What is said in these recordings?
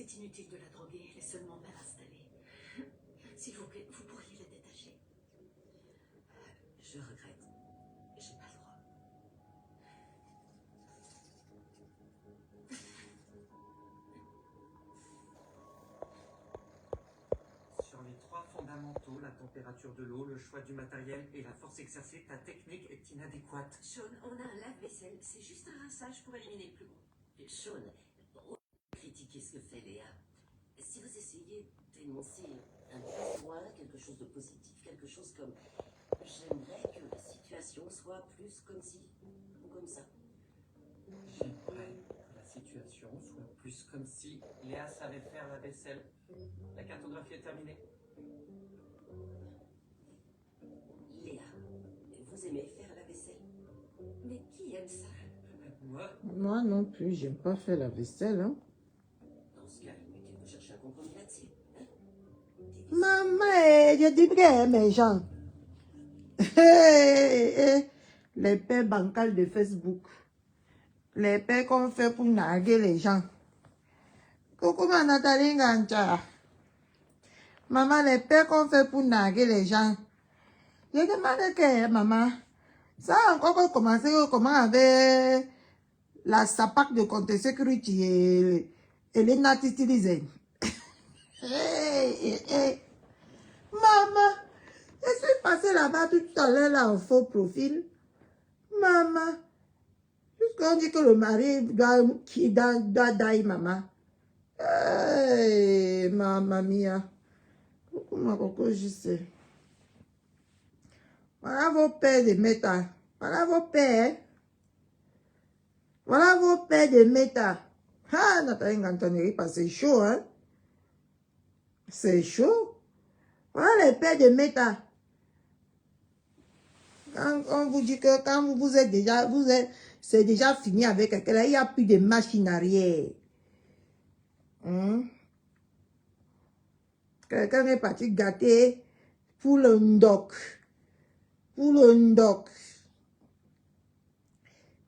C'est inutile de la droguer, elle est seulement mal installée. S'il vous plaît, vous pourriez la détacher. Je regrette. J'ai pas le droit. Sur les trois fondamentaux, la température de l'eau, le choix du matériel et la force exercée, ta technique est inadéquate. Sean, on a un lave-vaisselle. C'est juste un rinçage pour éliminer le plus gros. Sean, critiquez ce que fait Léa. Si vous essayez d'énoncer un besoin, quelque chose de positif, quelque chose comme j'aimerais que la situation soit plus comme ci ou comme ça. J'aimerais que la situation soit plus comme si Léa savait faire la vaisselle. La cartographie est terminée. Léa, vous aimez faire la vaisselle? Mais qui aime ça? Moi, Moi non plus, j'aime pas faire la vaisselle. Hein. Dans ce cas, inutile de chercher un compromis là-dessus. Hein? Maman, je dis bien, mes gens. Les paix bancales de Facebook. Les paix qu'on fait pour narguer les gens. Coucou, ma Nathalie Gancha. Maman, les paix qu'on fait pour narguer les gens. Je demande que, maman, ça a encore commencé comment avec la SAPAC de Compte Security et les natis utilisés. Maman, je suis passée là-bas tout à l'heure là en faux profil. Maman, jusqu'on dit que le mari doit die, maman. Hey, mamma mia. Coucou ma coco, je sais. Voilà vos pères de méta. Voilà vos pères. Voilà vos pères de méta. Ah, Nathalie Gantonnerie, parce que c'est chaud, hein. C'est chaud. Voilà les pères de méta. Quand on vous dit que quand vous êtes déjà, c'est déjà fini avec quelqu'un, il n'y a plus de machine arrière. Quelqu'un est parti gâter pour le ndoc. Pour le ndoc.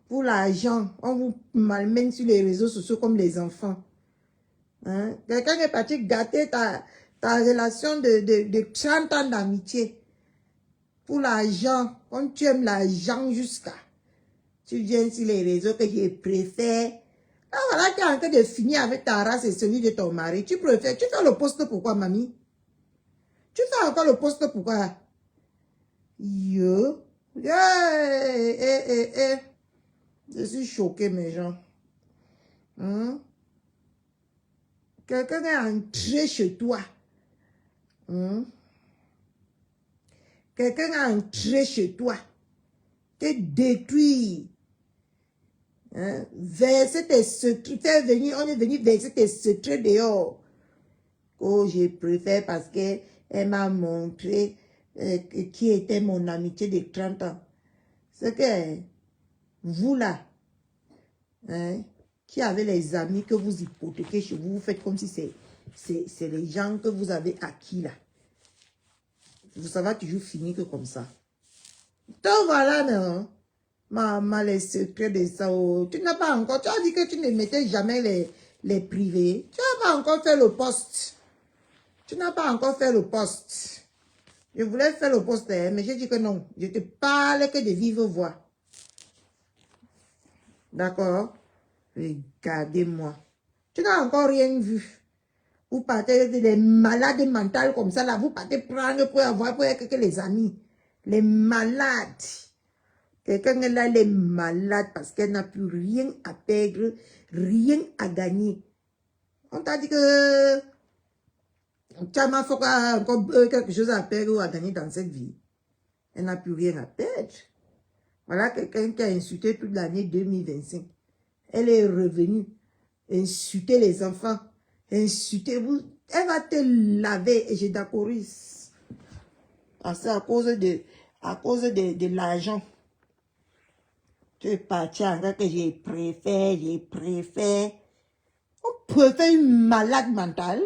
Pour l'argent. On vous malmène sur les réseaux sociaux comme les enfants. Hein? Quelqu'un est parti gâter ta relation de 30 ans d'amitié. Pour l'argent. Quand tu aimes l'argent jusqu'à. Tu viens sur les réseaux que je préfère. Ah voilà, tu es en train de finir avec ta race et celui de ton mari. Tu préfères. Tu fais le poste pourquoi, mamie? Tu fais encore le poste pourquoi? Yo. Je suis choquée, mes gens. Quelqu'un est entré chez toi. Quelqu'un est entré chez toi. Te détruit. Verser tes secrets. On est venu verser tes secrets dehors. Oh, je préfère parce qu'elle m'a montré qui était mon amitié de 30 ans. C'est que vous là, qui avez les amis que vous hypothéquez chez vous, vous faites comme si c'est les gens que vous avez acquis là. Ça va toujours finir que comme ça. Donc voilà, non? Maman, les secrets de ça, oh, tu n'as pas encore, tu as dit que tu ne mettais jamais les privés. Tu n'as pas encore fait le poste. Tu n'as pas encore fait le poste. Je voulais faire le poste, mais j'ai dit que non. Je te parle que de vive voix. D'accord? Regardez-moi. Tu n'as encore rien vu. Vous partez des malades mentales comme ça, là. Vous partez prendre pour avoir pour que les amis. Les malades. Quelqu'un est là, les malades, parce qu'elle n'a plus rien à perdre, rien à gagner. On t'a dit que tu as encore quelque chose à perdre ou à gagner dans cette vie. Elle n'a plus rien à perdre. Voilà quelqu'un qui a insulté toute l'année 2025. Elle est revenue insulter les enfants, insulter vous. Elle va te laver et je d'accordise. C'est à cause de l'argent. Tu es parti en fait que je préfère. On préfère une malade mentale.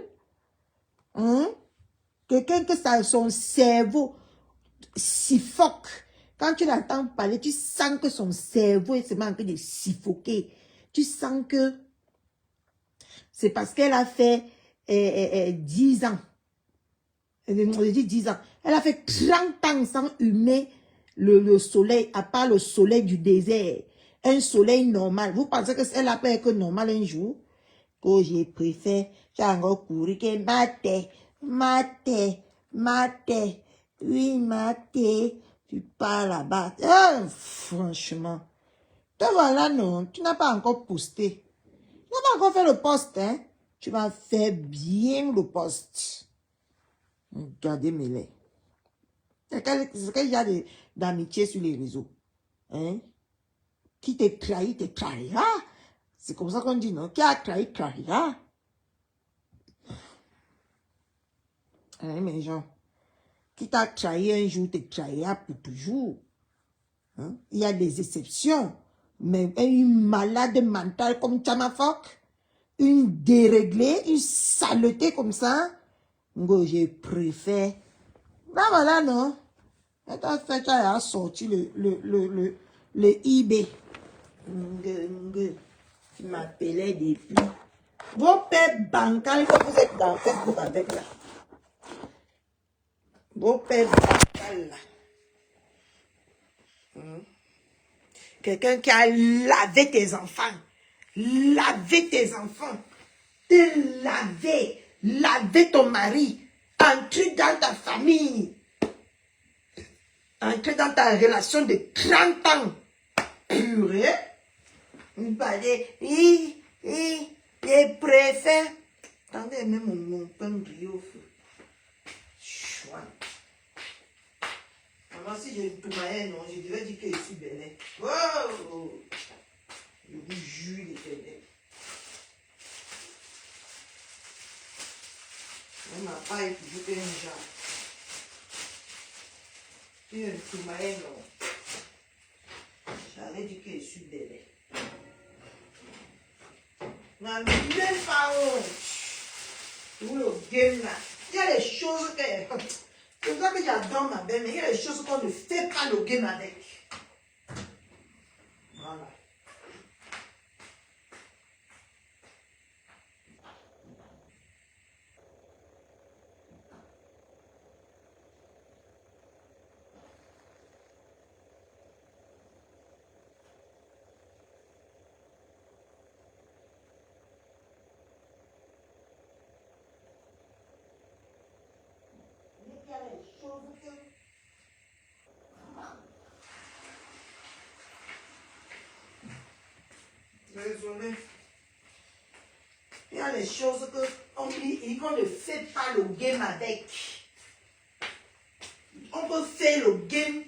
Quelqu'un que son cerveau suffoque. Quand tu l'entends parler, tu sens que son cerveau est seulement en train de suffoquer. Tu sens que c'est parce qu'elle a fait 10 ans. Je dis 10 ans. Elle a fait 30 ans sans humer le soleil, à part le soleil du désert. Un soleil normal. Vous pensez qu'elle a pas que normal un jour? Que je préfère, j'ai encore couru, que maté. Oui, maté. Tu pars là-bas. Oh, franchement. Te voilà, non. Tu n'as pas encore posté. Tu n'as pas encore fait le post, hein. Tu vas faire bien le post. Regardez mes laits. C'est qu'il y a d'amitié sur les réseaux. Hein? Qui te trahit, te trahira. C'est comme ça qu'on dit, non? Qui a trahi, trahira. Hein, mes gens. Qui t'a trahi un jour, te trahira pour toujours. Hein? Il y a des exceptions. Mais une malade mentale comme Chamafok, une déréglée, une saleté comme ça, je préfère. Là, voilà, non? Elle t'a fait, tu as sorti le eBay. Tu m'appelais depuis. Vos pères bancals que vous êtes dans Facebook avec là. Vos pères bancals là. Quelqu'un qui a lavé tes enfants. Lavé tes enfants. Te laver ton mari. Entrer dans ta famille. Entrer dans ta relation de 30 ans. Purée. Vous parlez, je préfère. Attendez, même mon pain brillé au feu. Chouin. Maman, si j'ai tout maïen, non, je devais dire que je suis belle. Oh! Je vous jure, l'éternel. Même ma paille, toujours qu'un genre. Si j'ai tout maïen, non. J'avais dit que je suis belle. Mais même pas honte. Vous le game là. Il y a des choses que. C'est pour ça que j'adore ma belle, mais il y a des choses qu'on ne fait pas le game avec. Voilà. Il y a des choses que. Désolé. Il y a des choses qu'on ne fait pas le game avec. On peut faire le game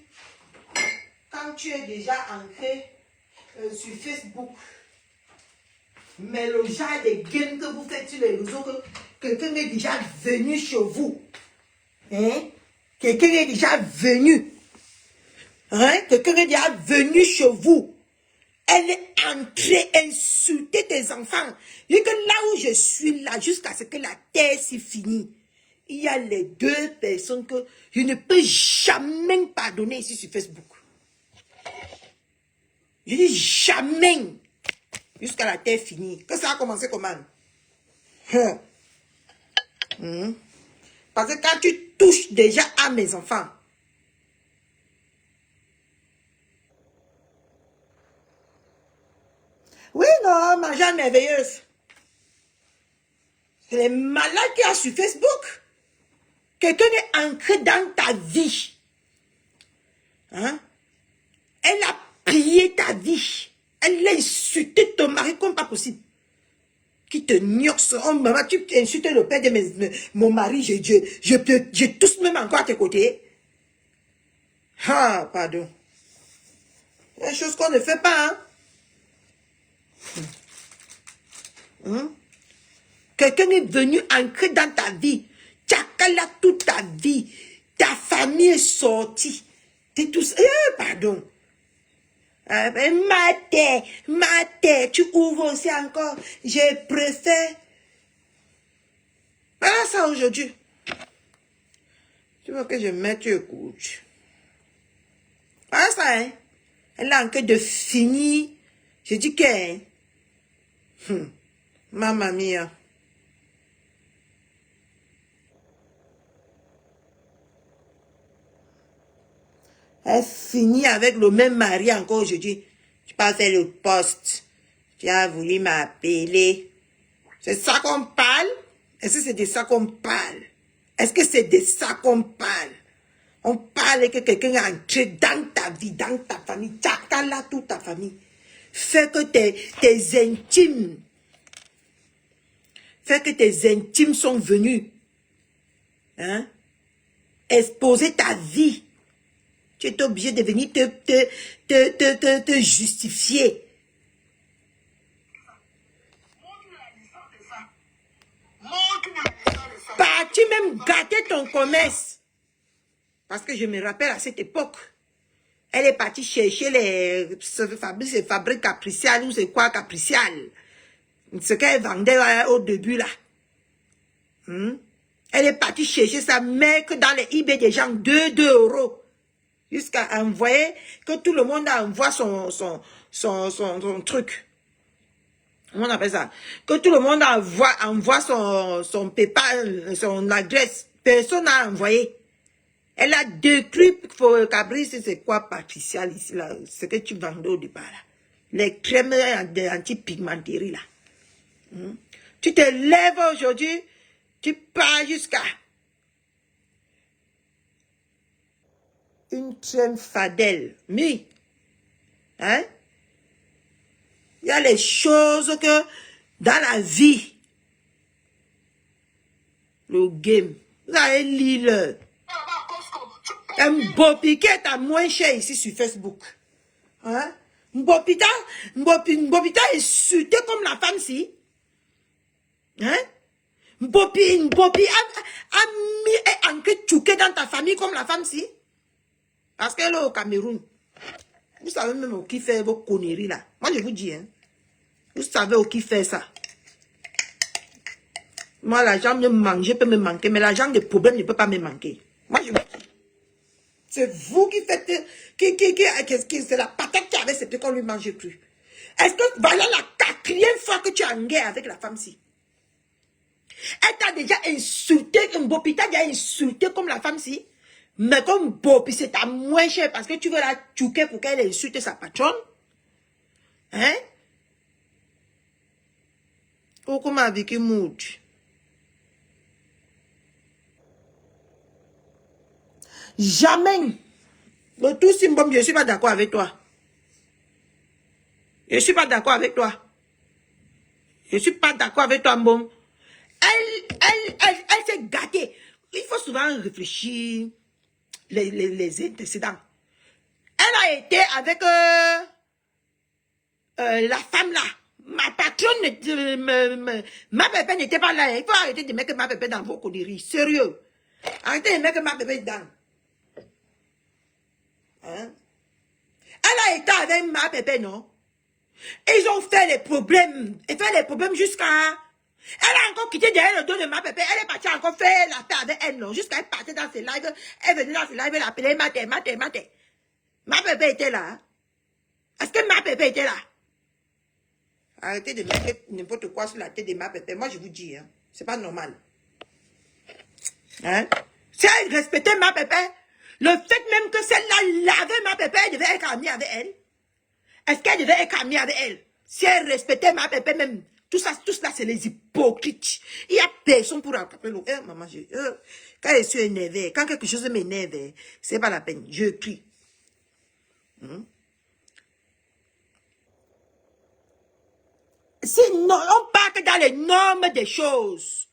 quand tu es déjà ancré sur Facebook. Mais le genre de game que vous faites sur les réseaux, que quelqu'un est déjà venu chez vous. Hein? Quelqu'un est déjà venu. Hein? Quelqu'un est déjà venu chez vous. Elle est entrée insulter tes enfants. Et que là où je suis là, jusqu'à ce que la terre s'y finisse, il y a les deux personnes que je ne peux jamais pardonner ici sur Facebook. Je dis jamais. Jusqu'à la terre finie. Que ça a commencé comment? Parce que quand tu touches déjà à mes enfants, oui, non, ma jeune merveilleuse. C'est les malades qu'il y a sur Facebook. Quelqu'un est ancré dans ta vie. Hein? Elle a pillé ta vie. Elle a insulté ton mari comme pas possible. Qui te nioxe. Oh, maman, tu insultes le père de mon mari. Je tousse même encore à tes côtés. Ah, pardon. Il y a des choses qu'on ne fait pas, hein? Quelqu'un est venu ancrer dans ta vie. Tchakala toute ta vie. Ta famille est sortie. T'es tous... pardon. Ma tête, tu ouvres aussi encore. Je préfère... Voilà ça aujourd'hui. Tu veux que je mette le couche. Voilà ça, hein. Elle a encore de finir. Je dis que... Mamma mia. Elle finit avec le même mari encore aujourd'hui. Tu pas fait le poste. Tu as voulu m'appeler. C'est ça qu'on parle? Est-ce que c'est de ça qu'on parle? Est-ce que c'est de ça qu'on parle? On parle que quelqu'un est entré dans ta vie, dans ta famille. Tchakala toute ta famille. Fais que tes intimes. Fais que tes intimes sont venus. Hein? Exposer ta vie. Tu es obligé de venir te justifier. Parti même gâter ton commerce. Parce que je me rappelle à cette époque, elle est partie chercher les fabriques capriciales ou c'est quoi capriciales. Ce qu'elle vendait au début là. Elle est partie chercher ça, mais que dans les eBay des gens, 2 euros. Jusqu'à envoyer, que tout le monde envoie son truc. Comment on appelle ça? Que tout le monde envoie son PayPal, son adresse. Personne n'a envoyé. Elle a décrit pour Cabrice, c'est quoi Patricia ici là? Ce que tu vendais au départ là. Les crèmes anti-pigmenterie là. Tu te lèves aujourd'hui, tu pars jusqu'à une crème fadelle. Mais, hein? Il y a les choses que dans la vie, le game, vous allez lire un Mbopita est à moins cher ici sur Facebook. Hein? Mbopita est insulté comme la femme si. Hein? Mbopi a mis un tchouké dans ta famille comme la femme si. Parce qu'elle est au Cameroun. Vous savez même qui fait vos conneries là. Moi je vous dis, hein. Vous savez qui fait ça. Moi l'argent me manque, peut me manquer, mais l'argent des problèmes ne peut pas me manquer. Moi je vous dis. C'est vous qui faites, c'est la patate qui avait cette qu'on lui mange plus. Est-ce que voilà la 4e fois que tu es en guerre avec la femme-ci? Elle t'a déjà insulté, Mbopita t'a déjà insulté comme la femme-ci? Mais comme Bopi, c'est à moins cher parce que tu veux la tchouquer pour qu'elle insulte sa patronne? Hein? Oh, comment avec mood? Jamais. Le tout Simbom, je ne suis pas d'accord avec toi. Je ne suis pas d'accord avec toi. Je ne suis pas d'accord avec toi, Mbom. Elle s'est gâtée. Il faut souvent réfléchir les antécédents. Elle a été avec la femme là. Ma patronne, ma bébé n'était pas là. Il faut arrêter de mettre ma bébé dans vos conneries. Sérieux. Arrêtez de mettre ma bébé dedans. Hein? Elle a été avec ma bébé, non? Ils ont fait les problèmes. Et fait les problèmes jusqu'à... Elle a encore quitté derrière le dos de ma bébé. Elle est partie encore faire la paix avec elle, non? Jusqu'à elle partait dans ses lives. Elle venait dans ses lives, elle appelait Maté. Ma bébé était là. Est-ce que ma bébé était là? Arrêtez de mettre n'importe quoi sur la tête de ma bébé. Moi, je vous dis, hein, c'est pas normal. Hein? Si elle respectait ma bébé, le fait même que celle-là lavait ma bébé, elle devait être amie avec elle. Est-ce qu'elle devait être amie avec elle? Si elle respectait ma bébé même, tout ça, c'est les hypocrites. Il n'y a personne pour rattraper le... maman, quand je suis énervée, quand quelque chose m'énerve, c'est pas la peine, je crie. Si on part que dans les normes des choses,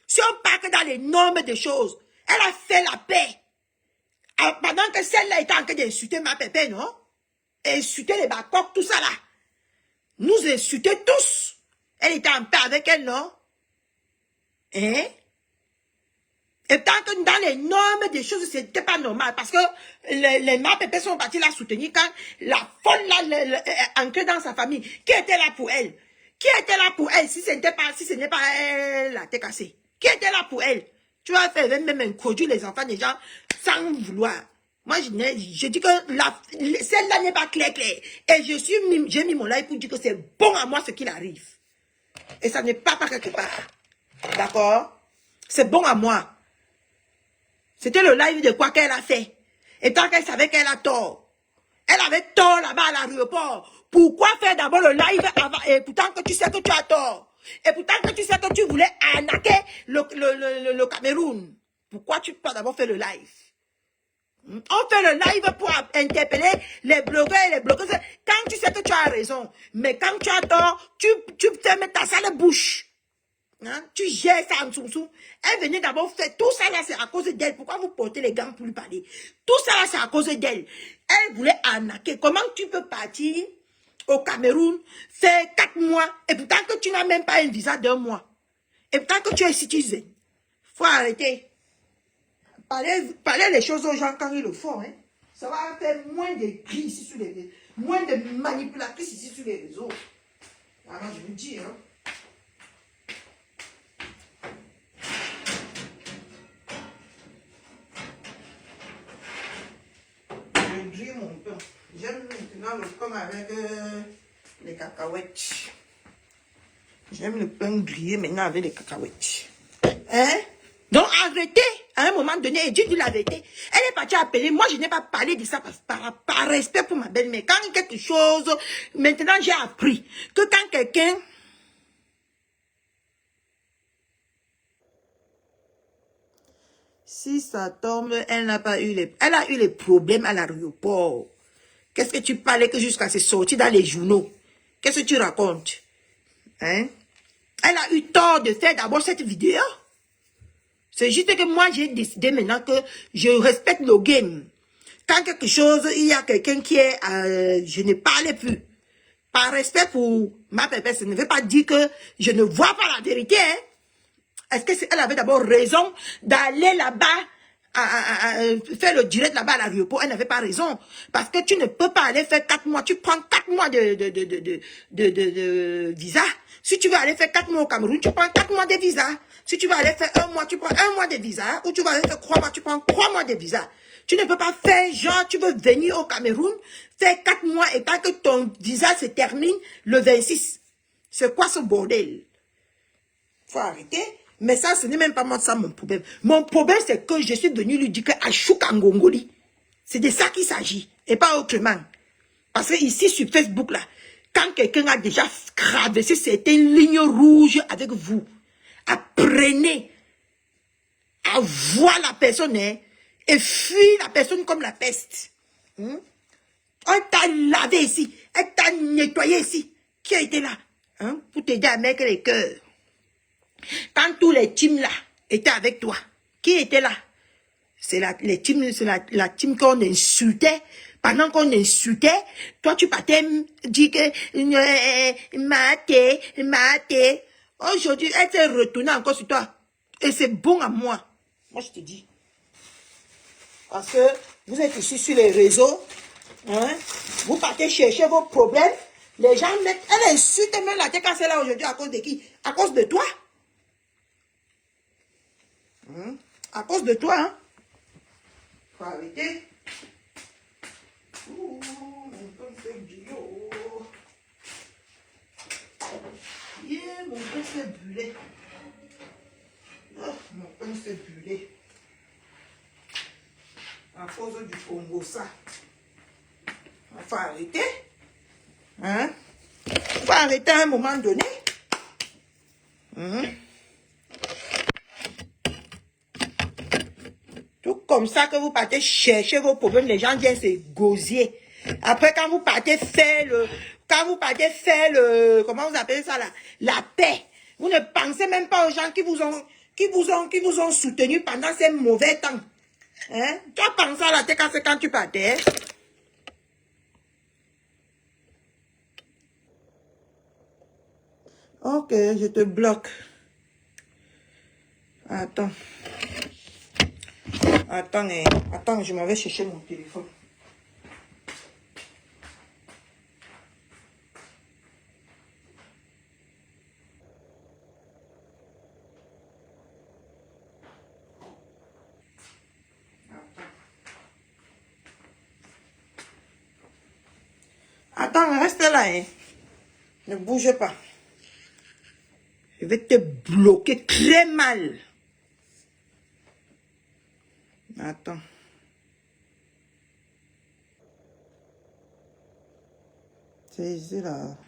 si on part que dans les normes des choses, elle a fait la paix. Alors, pendant que celle-là était en train d'insulter ma pépé, non? Insulter les bacoques, tout ça là. Nous insulter tous. Elle était en paix avec elle, non? Hein? Et tant que dans les normes des choses, c'était pas normal. Parce que les ma pépé sont partis la soutenir quand la folle là, ancrée dans sa famille. Qui était là pour elle? Qui était là pour elle si ce n'est pas elle la tête cassée? Qui était là pour elle? Tu vas faire même introduire les enfants des gens sans vouloir. Moi, je dis que celle-là n'est pas claire. Et j'ai mis mon live pour dire que c'est bon à moi ce qu'il arrive. Et ça n'est pas quelque part. D'accord? C'est bon à moi. C'était le live de quoi qu'elle a fait. Et tant qu'elle savait qu'elle a tort. Elle avait tort là-bas à l'aéroport. Pourquoi faire d'abord le live avant, et pourtant que tu sais que tu as tort? Et pourtant que tu sais que tu voulais arnaquer le Cameroun. Pourquoi tu peux d'abord faire le live? On fait le live pour interpeller les blogueurs et les blogueuses. Quand tu sais que tu as raison. Mais quand tu as tort, tu fermes ta sale bouche. Hein? Tu gères ça en dessous. Elle venait d'abord faire tout ça là, c'est à cause d'elle. Pourquoi vous portez les gants pour lui parler? Tout ça là, c'est à cause d'elle. Elle voulait arnaquer. Comment tu peux partir au Cameroun, faire 4 mois, et pourtant que tu n'as même pas un visa d'1 mois. Et pourtant que tu es citizen. Faut arrêter. Parler les choses aux gens quand ils le font. Hein. Ça va faire moins de gris ici sur les réseaux. Moins de manipulatrices ici sur les réseaux. Alors je vous dis, hein. Je grille mon pain. J'aime maintenant le pain avec les cacahuètes. J'aime le pain grillé maintenant avec les cacahuètes. Hein? Donc arrêtez à un moment donné et dites la vérité. Elle est partie appeler. Moi, je n'ai pas parlé de ça par respect pour ma belle-mère. Quand quelque chose, maintenant j'ai appris que quand quelqu'un... Si ça tombe, elle n'a pas eu les... Elle a eu les problèmes à l'aéroport. Qu'est-ce que tu parlais que jusqu'à c'est sorti dans les journaux? Qu'est-ce que tu racontes? Hein? Elle a eu tort de faire d'abord cette vidéo. C'est juste que moi, j'ai décidé maintenant que je respecte le game. Quand quelque chose, il y a quelqu'un qui est... je ne parle plus. Par respect pour ma pépère, ça ne veut pas dire que je ne vois pas la vérité. Hein? Est-ce qu'elle avait d'abord raison d'aller là-bas, faire le direct là-bas à l'aéroport? Elle n'avait pas raison. Parce que tu ne peux pas aller faire 4 mois. Tu prends 4 mois de visa. Si tu veux aller faire 4 mois au Cameroun, tu prends 4 mois de visa. Si tu veux aller faire 1 mois, tu prends 1 mois de visa. Ou tu vas aller faire 3 mois, tu prends 3 mois de visa. Tu ne peux pas faire genre, tu veux venir au Cameroun, faire 4 mois et tant que ton visa se termine le 26. C'est quoi ce bordel? Faut arrêter. Mais ça, ce n'est même pas moi ça mon problème. Mon problème, c'est que je suis venu lui dire qu'à Choukangongoli, c'est de ça qu'il s'agit. Et pas autrement. Parce que ici, sur Facebook, là, quand quelqu'un a déjà traversé certaines lignes rouges avec vous, apprenez à voir la personne hein, et fuir la personne comme la peste. On t'a lavé ici, elle t'a nettoyé ici. Qui a été là hein, pour t'aider à mettre les cœurs? Quand tous les teams là étaient avec toi, qui était là? C'est les teams, c'est la team qu'on insultait. Pendant qu'on insultait, toi tu partais dire que maté. Aujourd'hui, elle s'est retournée encore sur toi. Et c'est bon à moi. Moi je te dis. Parce que vous êtes ici sur les réseaux. Hein? Vous partez chercher vos problèmes. Les gens mettent. Elle insulte même la tête quand c'est là aujourd'hui à cause de qui? À cause de toi. À cause de toi, hein? Faut arrêter. Ouh, mon pain fait bio. Yeah, mon pain s'est brûlé. Oh, mon pain s'est brûlé. À cause du Congo, ça. Faut arrêter. Hein? Faut arrêter à un moment donné. Tout comme ça que vous partez chercher vos problèmes, les gens viennent se gosier. Après, quand vous partez faire comment vous appelez ça là, la paix, vous ne pensez même pas aux gens qui vous ont soutenu pendant ces mauvais temps. Hein? Tu as pensé à la tête quand tu partais. Hein? Ok, je te bloque. Attends. Attends, je m'en vais chercher mon téléphone. Attends, reste là, hein. Ne bouge pas. Je vais te bloquer très mal. Attends. C'est ici là.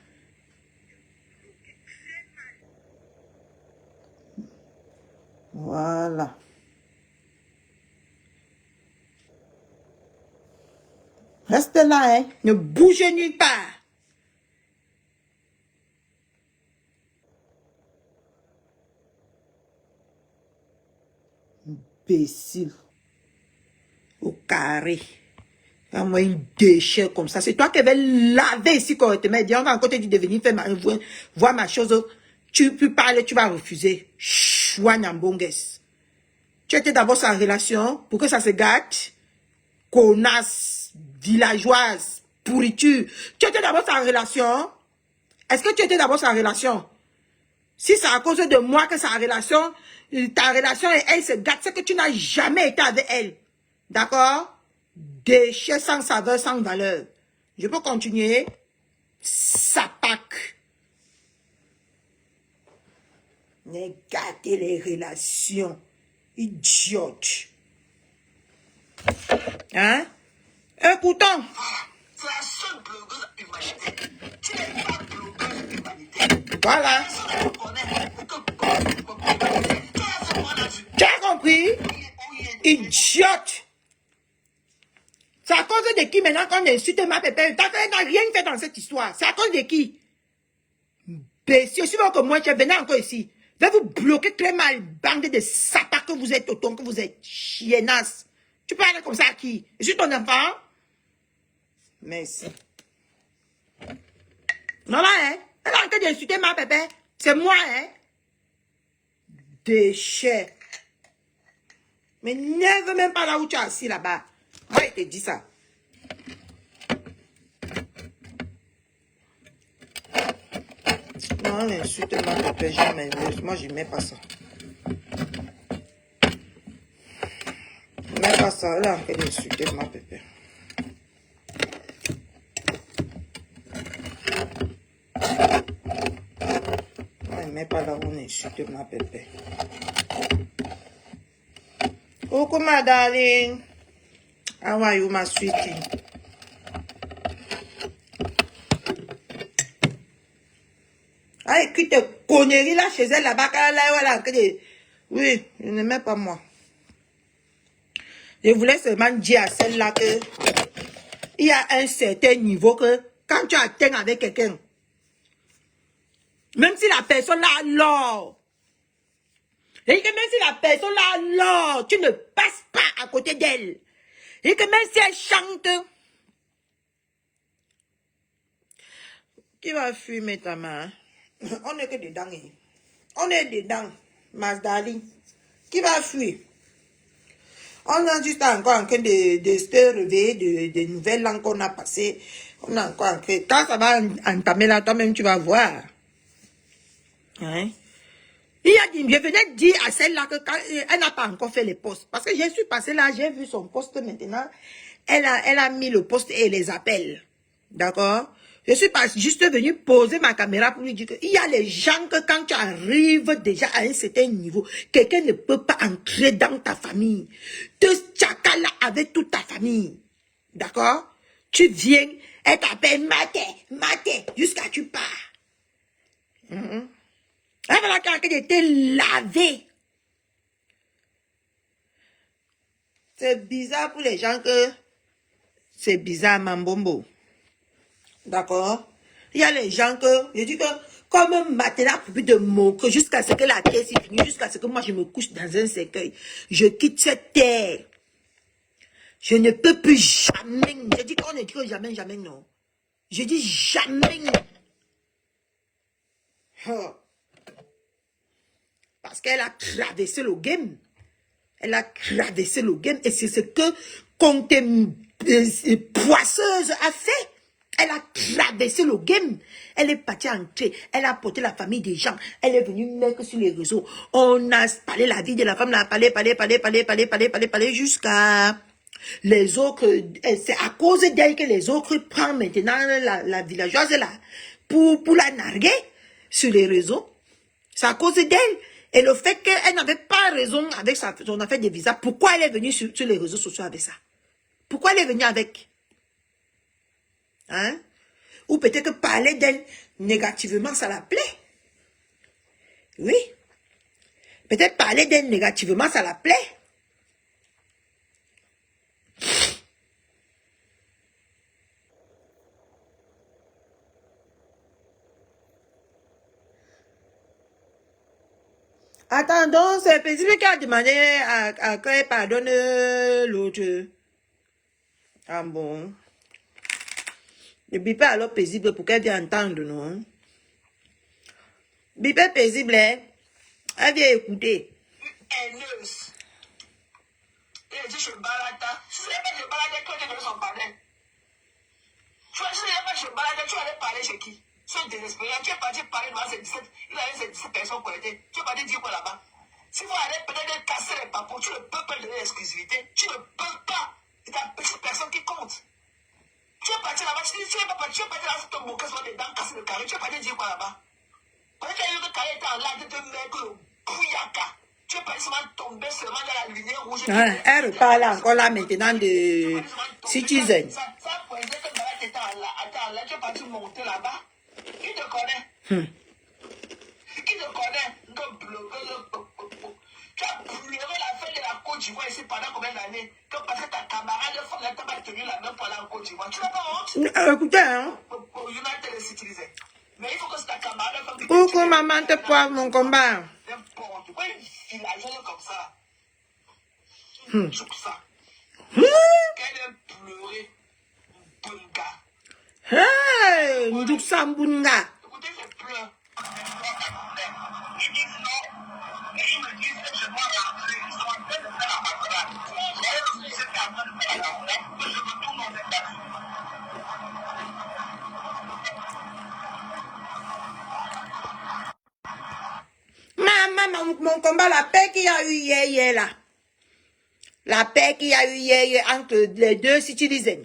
Voilà. Restez là, hein. Ne bougez nulle part. Imbécile. Au carré. Moi, un déchet comme ça. C'est toi qui vais laver ici correctement. On va encore te dire de venir faire voir ma chose. Tu peux parler, tu vas refuser. Chouanambongues. Tu étais d'abord sans relation pour que ça se gâte. Connasse, villageoise, pourriture. Tu étais d'abord sans relation. Est-ce que tu étais d'abord sans relation? Si c'est à cause de moi que ta relation et elle se gâte, c'est que tu n'as jamais été avec elle. D'accord? Déchet sans saveur, sans valeur. Je peux continuer? Sapac. Regardez les relations. Idiote. Hein? Écoutons. C'est la seule blogueuse humanité. Tu n'es pas blogueuse humanité. Voilà. Tu as compris? Idiote. C'est à cause de qui maintenant qu'on insulte ma pépère? T'as rien fait dans cette histoire. C'est à cause de qui? Bessieux, si vous que moi, je venais encore ici. Je vais vous bloquer très mal, bande de satas que vous êtes, autant que vous êtes chiennasse. Tu parles comme ça à qui? Je suis ton enfant? Merci. Non, là, hein? Elle a en train d'insulter ma pépère. C'est moi, hein? Déchet. Mais ne veux même pas là où tu es assis là-bas. Moi, je te dis ça. Non, insulte ma pépère, jamais. Moi, je ne mets pas ça. Je ne mets pas ça. Elle a en train d'insulter ma pépère. Moi, je ne mets pas là où on insulte ma pépère. Coucou, ma darling. How are you, my sweetie? Ah, écoute, tes conneries là chez elle là-bas, là, oui, je ne mets pas moi. Je voulais seulement dire à celle-là que il y a un certain niveau que quand tu atteins avec quelqu'un, même si la personne là alors, et que même si la personne là alors, tu ne passes pas à côté d'elle, et que même si elle chante, qui va fumer ta main? On est que dedans. On est dedans, ma darling. Qui va fuir? On a juste encore en train de se réveiller de nouvelles langues qu'on a passées. On a encore en train. Quand ça va entamer là, toi-même, tu vas voir. Hein? Je venais dire à celle-là que quand, elle n'a pas encore fait les postes. Parce que je suis passée là, j'ai vu son poste maintenant. Elle a mis le poste et les appels. D'accord? Je suis pas juste venue poser ma caméra pour lui dire qu'il y a les gens que quand tu arrives déjà à un certain niveau, quelqu'un ne peut pas entrer dans ta famille. Te tchakala avec toute ta famille. D'accord? Tu viens, elle t'appelle Maté, jusqu'à tu pars. Elle va quelqu'un de te laver. C'est bizarre pour les gens que c'est bizarre, Mambombo. D'accord? Il y a les gens que, je dis que, comme un matelas pour de moquer jusqu'à ce que la terre s'est finie, jusqu'à ce que moi je me couche dans un cercueil. Je quitte cette terre. Je ne peux plus jamais. Je dis qu'on ne dit que jamais, jamais, non. Je dis jamais. Oh. Parce qu'elle a traversé le game. Elle a traversé le game et c'est ce que Comte Poisseuse a fait. Elle a traversé le game. Elle est partie entrer. Elle a porté la famille des gens. Elle est venue mettre sur les réseaux. On a parlé la vie de la femme. On a parlé jusqu'à les autres. C'est à cause d'elle que les autres prennent maintenant la villageoise là pour la narguer sur les réseaux. C'est à cause d'elle. Et le fait qu'elle n'avait pas raison avec son affaire de visa, pourquoi elle est venue sur les réseaux sociaux avec ça? Pourquoi elle est venue avec? Hein? Ou peut-être que parler d'elle négativement, ça la plaît. Oui. Peut-être parler d'elle négativement, ça la plaît. Attends, donc c'est paisible qui a demandé à qu'elle pardonne l'autre. Ah bon. Le bipé alors paisible pour qu'elle vienne entendre, non? Bipé paisible, hein? Elle vient écouter. Haineuse. Il dit je balade. Si ce n'est pas je balade, quand tu veux son parler. Tu vois, si ce n'est pas je balade, tu allais parler chez qui? C'est désespéré. Tu es parti parler devant ces 17. Il avait ces 17 personnes connectées. Tu es parti dire quoi là-bas? Si vous allez peut-être casser les papous, tu ne peux pas donner l'exclusivité. Tu ne peux pas. C'est ta petite personne qui compte. Tu es parti là-bas, tu n'es pas parti, tu es parti là, te moquer sur des dents, casser le carré. Tu es parti dire quoi là-bas? Quand tu as eu le carré était en live, tu te mets que le bouillaka. Tu es parti seulement tomber seulement dans la lumière rouge. Elle reparle encore là maintenant de Citizen. Ça pointait que Malade était en live, tu es parti monter là-bas. Qui te connaît? Qui te connaît? Le blogueur, tu as pleuré la fin de la Côte d'Ivoire ici pendant combien d'années? Que parce que ta camarade de femme n'a pas tenu la main pour aller en Côte d'Ivoire. Tu n'as pas honte? Écoutez, hein. Pour United les utiliser. Mais il faut que c'est ta camarade de femme qui Pourquoi maman te poivre mon combat? N'importe quoi, il a joué comme ça. Comme ça. Qu'elle ait pleuré. Bunga. Hey, Nduk Sambunga. Écoutez, je pleure. Il dit non. Et il me dit que je dois rentrer. Ils sont en train de faire la patrade. Moi aussi, j'étais en train de faire la patrade. Que je retourne aux États-Unis. Maman, mon combat, la paix qu'il y a eu hier là. La paix qu'il y a eu hier entre les deux citoyens.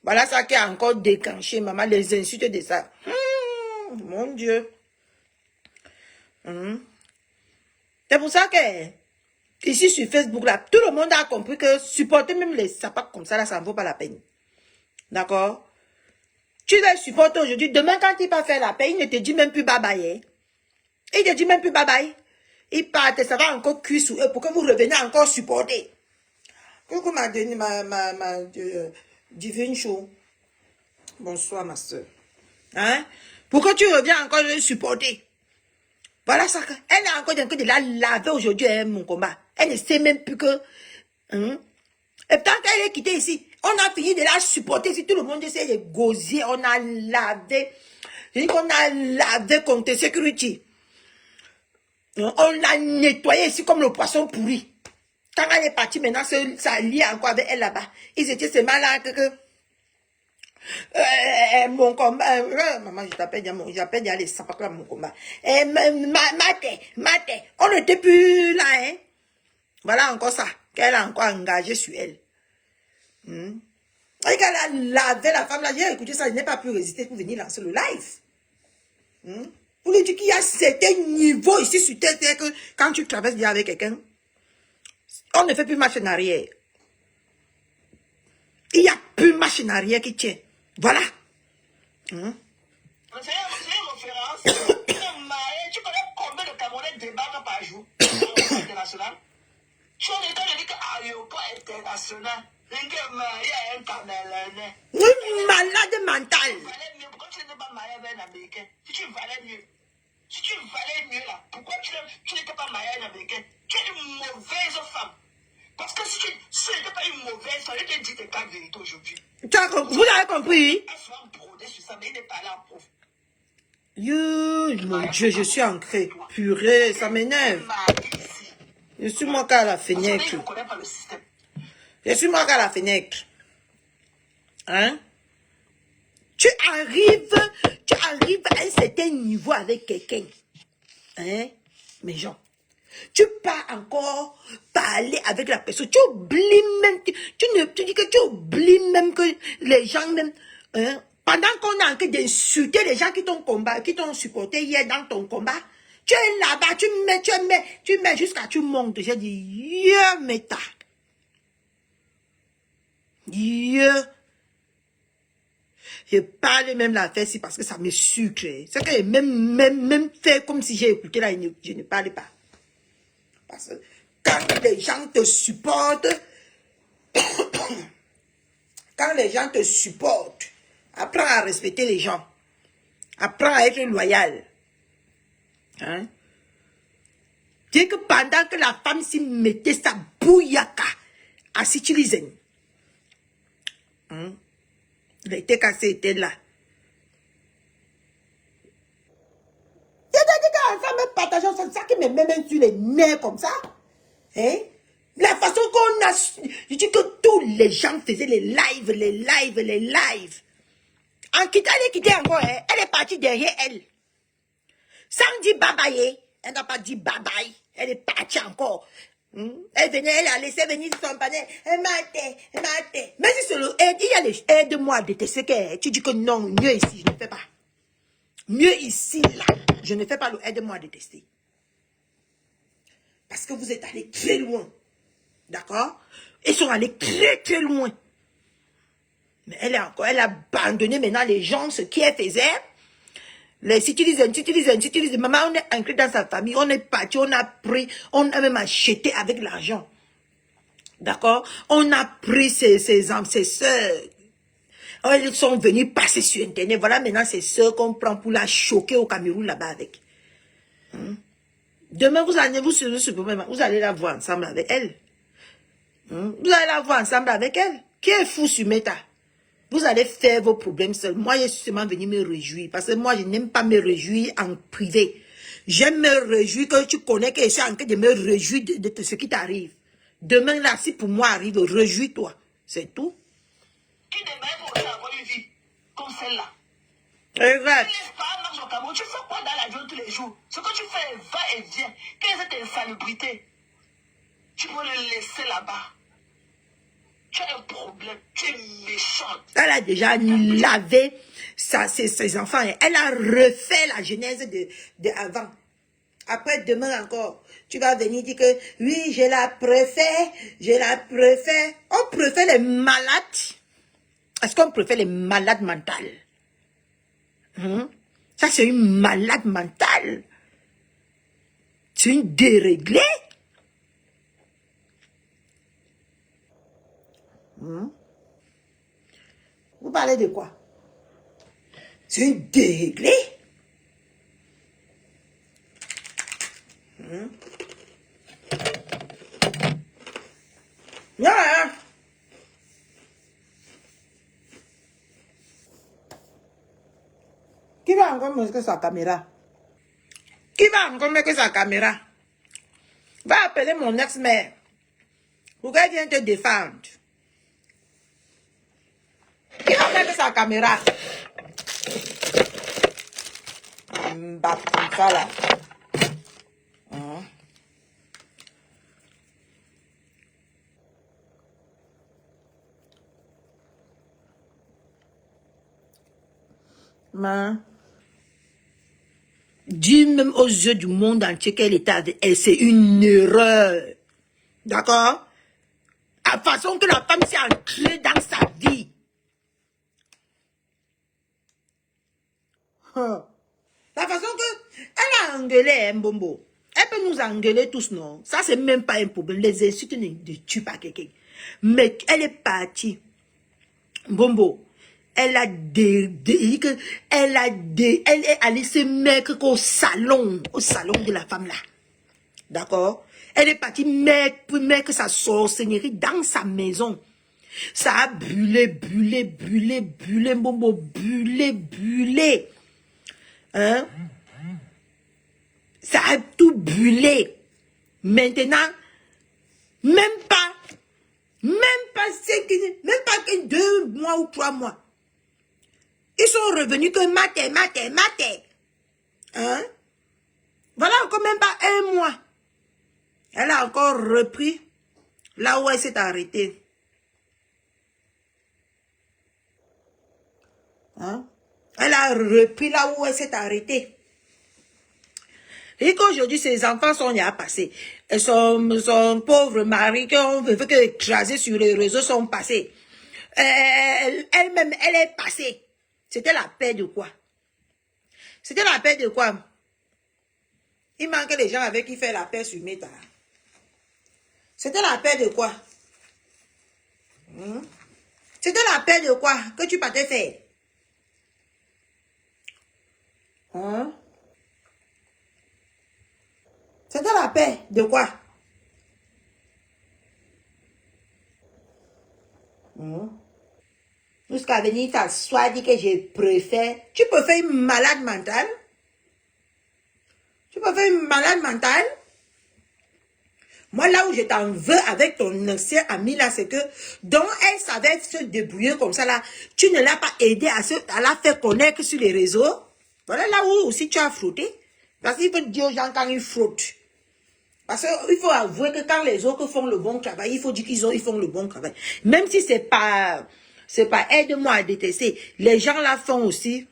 Voilà ça qui a encore déclenché, maman, les insultes de ça. Mon Dieu. C'est pour ça que, ici sur Facebook, là, tout le monde a compris que supporter même les sapates comme ça, là, ça ne vaut pas la peine. D'accord? Tu les supportes aujourd'hui. Demain, quand il va faire la paix, il ne te dit même plus bye-bye. Hein? Il te dit même plus bye-bye. Il part, ça va encore cuire sur eux pour que vous reveniez encore supporter. Coucou ma divine show. Bonsoir ma soeur. Hein? Pour que tu reviens encore les supporter. Voilà ça. Elle a encore de la laver aujourd'hui, hein, mon combat. Elle ne sait même plus que... Et tant qu'elle est quittée ici, on a fini de la supporter. Si tout le monde essaie de gosier, on a lavé. Je dis qu'on a lavé contre sécurité. On l'a nettoyé ici comme le poisson pourri. Quand elle est partie, maintenant, ça lie encore avec elle là-bas. Ils étaient ces malades que... mon combat... maman, j'appelle les sapatos là, mon combat. Mate, on n'était plus là, hein. Voilà encore ça, qu'elle a encore engagé sur elle. Et qu'elle a lavé la femme là, j'ai écouté ça, je n'ai pas pu résister pour venir lancer le live. Pour lui dire qu'il y a certains niveaux ici sur terre, c'est que quand tu traverses bien avec quelqu'un, on ne fait plus marche en arrière. Il n'y a plus marche en arrière qui tient. Voilà. C'est une référence. Tu connais combien de Camerounais débarquent par jour à l'aéroport international? Tu as le temps de dire qu'à l'aéroport international, il y a un Camerounais. Malade mental. Pourquoi tu n'étais pas marié avec un Américain? Si tu valais mieux là, pourquoi tu n'étais pas marié avec un Américain? Tu es une mauvaise femme. Parce que si tu n'étais pas une mauvaise femme, je te dis tes cas de vérité aujourd'hui. Vous avez compris? Elle soit brodée sur ça, mais il n'est pas là, pauvre. Mon Dieu, je suis ancré. Purée, ça m'énerve. Je suis moi qu'à la fenêtre. Je ne connais pas le système. Je suis moi qu'à la fenêtre. Hein? Tu arrives à un certain niveau avec quelqu'un. Hein? Mais genre, tu pars encore parler avec la personne. Tu oublies même, tu dis que tu oublies même que les gens même, hein? Pendant qu'on a en train d'insulter les gens qui t'ont supporté hier dans ton combat, tu es là-bas, tu mets jusqu'à tu montes. J'ai dit, méta. Je parle même l'affaire ici parce que ça me sucre. C'est que même fait comme si j'ai écouté là, je ne parle pas. Parce que quand les gens te supportent, apprends à respecter les gens. Apprends à être loyal. Hein? Dès que pendant que la femme s'y mettait sa bouillaka à Sitilizen, il était cassé, était là. C'est-à-dire qu'enfant me partage, c'est ça qui me met même sur les nerfs comme ça. Hein? La façon qu'on a... Je dis que tous les gens faisaient les lives. En quittant, elle est quittée encore, hein? Elle est partie derrière elle. Sans dire bye-bye, elle n'a pas dit bye-bye. Elle est partie encore. Elle venait, elle a laissé venir son panel. Elle m'a Mais si c'est le aide, il y a les aide-moi à détester qu'elle. Tu dis que non, mieux ici, je ne fais pas. Mieux ici, là, je ne fais pas le aide-moi à détester. Parce que vous êtes allés très loin. D'accord? Ils sont allés très loin. Mais elle a abandonné maintenant les gens, ce qu'elle faisait. Les citoyens, maman, on est inclus dans sa famille, on est parti, on a pris, on a même acheté avec l'argent. D'accord? On a pris ses soeurs. Elles sont venues passer sur Internet. Voilà maintenant ces soeurs qu'on prend pour la choquer au Cameroun là-bas avec. Demain, vous allez la voir ensemble avec elle. Vous allez la voir ensemble avec elle. Qui est fou sur Meta? Vous allez faire vos problèmes seuls. Moi, je suis seulement venu me réjouir. Parce que moi, je n'aime pas me réjouir en privé. J'aime me réjouir que tu connais que je suis en train de me réjouir de ce qui t'arrive. Demain, là, si pour moi arrive, réjouis-toi. C'est tout. Qui n'aimerait pas aussi avoir une vie comme celle-là? Regarde. Tu laisses pas marcher au Cameroun. Tu fais quoi dans la vie tous les jours? Ce que tu fais va et vient. Quelle est cette insalubrité? Tu peux le laisser là-bas. Tu as un problème, tu es méchante. Elle a déjà lavé ses enfants. Elle a refait la genèse de avant. Après, demain encore, tu vas venir dire que oui, je la préfère. On préfère les malades. Est-ce qu'on préfère les malades mentales? Ça, c'est une malade mentale. C'est une déréglée. Vous parlez de quoi? C'est une déréglée. Yeah. Qui va encore mettre sa caméra? Qui va encore mettre sa caméra? Va appeler mon ex-mère. Pour qu'elle vienne te défendre. Qui va mettre sa caméra? Bah, comme ça là. Dis même aux yeux du monde entier qu'elle était avec elle, c'est une erreur. D'accord? La façon que la femme s'est entrée dans sa vie. La façon que elle a engueulé Mbombo. Elle peut nous engueuler tous, non? Ça, c'est même pas un problème. Les insultes ne tuent pas quelqu'un. Mais elle est partie. Mbombo. Elle est allée se mettre au salon de la femme là. D'accord? Elle est partie mettre sa sorcellerie dans sa maison. Ça a bullé, Mbombo, bullé. Hein? Ça a tout bullé. Maintenant, même pas que 2 mois ou 3 mois. Ils sont revenus que maté. Hein? Voilà encore même pas 1 mois. Elle a encore repris là où elle s'est arrêtée. Hein? Elle a repris là où elle s'est arrêtée. Et qu'aujourd'hui, ses enfants sont à passer. Son pauvre mari qu'on veut écraser sur les réseaux sont passés. Elle-même, elle est passée. C'était la paix de quoi? C'était la paix de quoi? Il manque les gens avec qui faire la paix sur Meta. C'était la paix de quoi? C'était la paix de quoi que tu partais faire? C'était la paix de quoi? Jusqu'à venir t'asseoir, dire que je préfère. Tu peux faire une malade mentale? Tu peux faire une malade mentale? Moi, là où je t'en veux avec ton ancien ami, là, c'est que, donc, elle savait se débrouiller comme ça, là. Tu ne l'as pas aidé à la faire connaître sur les réseaux. Voilà là où aussi tu as frotté. Parce qu'il faut dire aux gens quand ils frottent. Parce qu'il faut avouer que quand les autres font le bon travail, il faut dire qu'ils font le bon travail. Même si c'est pas aide-moi à détester. Les gens là font aussi.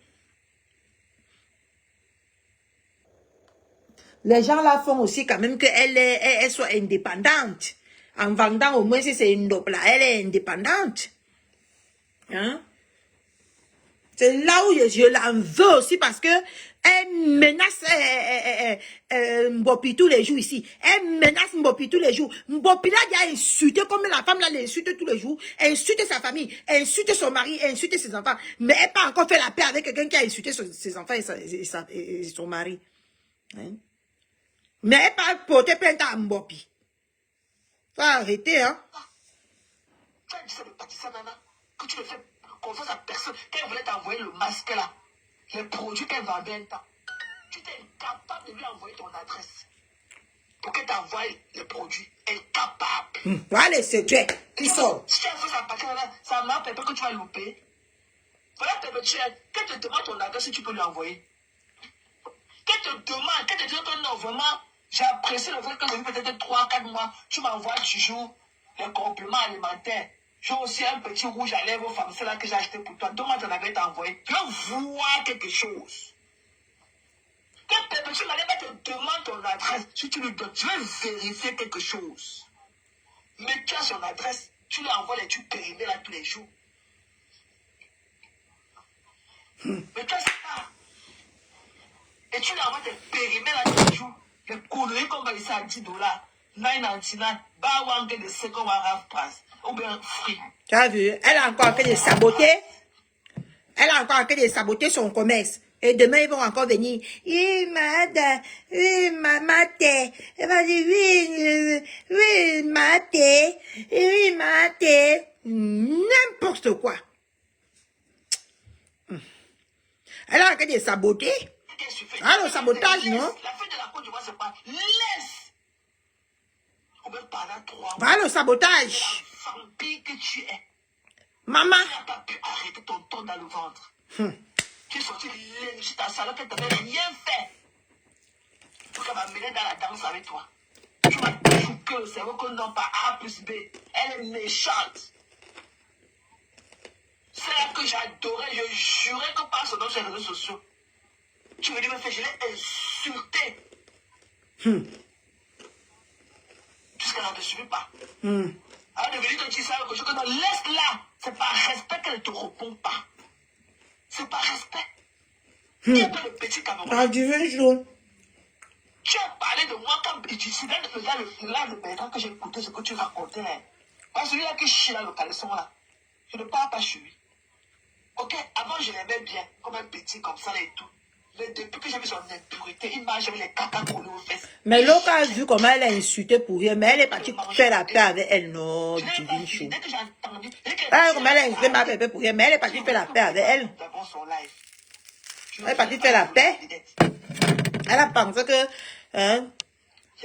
Les gens là font aussi quand même qu'elle soit indépendante. En vendant au moins si c'est une dope là, elle est indépendante. Hein? C'est là où je l'en veux aussi parce que elle menace Mbopi tous les jours ici. Elle menace Mbopi tous les jours. Mbopi là, il a insulté comme la femme là l'insulte tous les jours. Insulte sa famille, insulte son mari, insulte ses enfants. Mais elle n'a pas encore fait la paix avec quelqu'un qui a insulté ses enfants et son mari. Hein? Mais elle n'a pas porté plainte à Mbopi. Faut arrêter, hein. Tu as dit ça de Patissa Nana, que tu ne fais confiance à personne. Quand elle voulait t'envoyer le masque là, les produits qu'elle vendait un temps, tu étais incapable de lui envoyer ton adresse pour qu'elle t'envoie les produits. Incapable. Voilà les secrets qui sortent. Si tu as fait ça à Patissa Nana, ça m'a fait peur que tu vas louper. Voilà, qu'elle te demande ton adresse si tu peux lui envoyer. Qu'elle te demande que non, vraiment, j'ai apprécié le fait que depuis peut-être 3-4 mois, tu m'envoies toujours les compléments alimentaires. J'ai aussi un petit rouge à lèvres femmes, c'est là que j'ai acheté pour toi. Demain, j'en avais envoyé. Je veux voir quelque chose. Quand Pépé Nana te demande ton adresse, si tu lui donnes, je vais vérifier quelque chose. Mais tu as son adresse, tu lui envoies les trucs périmés là tous les jours. Mais tu as ça. Et tu lui envoies des périmés là tous les jours. Les conneries qu'on va ici à $10. 9,99. Bawang de second half price. Ou bien free. Tu as vu? Elle a encore fait des saboter. Elle a encore fait des saboter son commerce. Et demain, ils vont encore venir. Oui, madame. Oui, maté. Elle va dire, oui, maté. Oui, maté. N'importe quoi. Elle a encore des saboter. Ah, le sabotage, non? La fin de la Côte d'Ivoire, c'est pas laisse. On peut parler à 3 mois. Voilà le sabotage. La vampire que tu es. Maman. Tu n'as pas pu arrêter ton ton dans le ventre. Tu es sorti l'énergie ta salon qu'elle t'avait rien fait. Pour qu'elle m'amener dans la danse avec toi. Tu m'as chouqué le cerveau que non pas A plus B. Elle est méchante. C'est là que j'adorais, je jurais que par son nom sur les réseaux sociaux. Tu veux dire, me faire, je l'ai insulté. Jusqu'à n'en te suivi pas. Alors, de venir te dire ça, que je non, laisse-la. C'est par respect qu'elle ne te répond pas. C'est par respect. Il n'y a pas de petit Cameroun. Ah, du vin jaune. Tu as parlé de moi comme tu sais, là, le Bertrand que j'ai écouté, ce que tu racontais. Parce que celui-là qui chie là, le caleçon là, je ne parle pas chez lui. Ok, avant je l'aimais bien, comme un petit comme ça et tout. Mais depuis que j'ai vu son impureté, il m'a jamais les caca collés aux fesses. Mais l'autre a vu comment elle a insulté pour rien, mais elle est partie faire la paix avec elle. Non, divine chou. Dès que j'ai entendu, Ah, comment elle a insulté ma pépé pour rien, mais elle est partie faire la paix avec elle. Elle est partie faire la paix. Elle a pensé que, hein,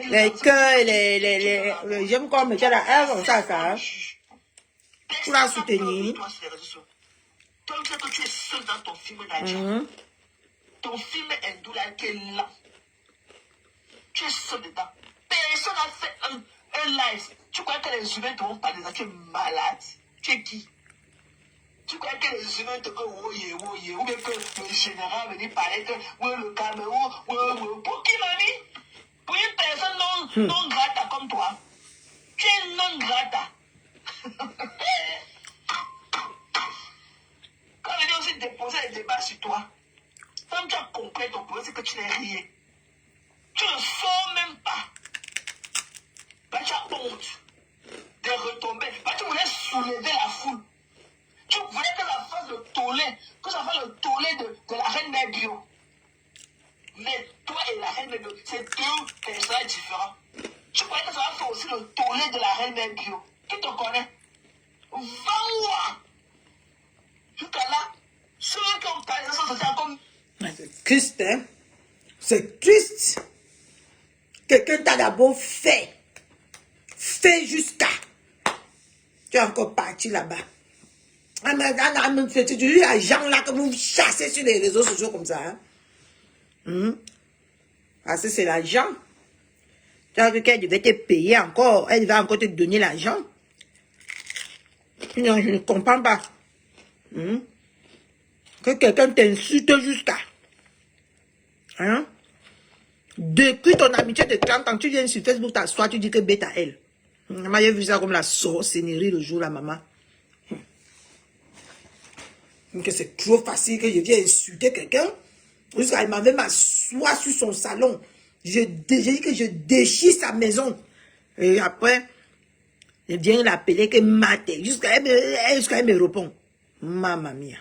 les cœurs, j'aime comme mettre là, elle comme ça, hein. Pour la soutenir. Toi, tu sais que tu es seul dans ton film Nadia. Ton film hindou là qui est là. Tu es seul dedans. Personne n'a fait un live. Tu crois que les humains te vont parler de ça? Tu es malade. Tu es qui? Tu crois que les humains te disent ou bien que le général venir parler que le Cameroun, pour qui, mamie? Pour une personne non grata comme toi. Tu es non grata. Quand on vient aussi déposer les débats tu n'es rien. Tu ne sors même pas. Bah, tu as honte de retomber. Bah, tu voulais soulever la foule. Tu voulais que ça fasse le tollé, que ça fasse le tollé de la reine mère bio. Mais toi et la reine mère bio, c'est deux personnages différents. Tu croyais que ça va faire aussi le tollé de la reine mère bio. Qui te connaît? Va-moi! Jusqu'à là, ceux qui ont parlé de ça, c'est comme... C'est triste, hein? C'est triste. Quelqu'un t'a d'abord fait. Fait jusqu'à. Tu es encore parti là-bas. C'est toujours les gens là que vous chassez sur les réseaux sociaux comme ça. Hein? Parce que c'est l'argent. Tu as vu qu'elle devait te payer encore. Elle devait encore te donner l'argent. Non, je ne comprends pas. Que quelqu'un t'insulte jusqu'à. Hein? Depuis ton amitié de 30 ans, tu viens sur Facebook t'asseoir, tu dis que bête à elle. Maman, j'ai vu ça comme la sorcellerie le jour là, maman. Que c'est trop facile que je viens insulter quelqu'un. Jusqu'à il m'avait m'asseoir sur son salon. J'ai dit que je déchire sa maison. Et après, je viens l'appeler que maté. Jusqu'à elle me répond. Mamma mia.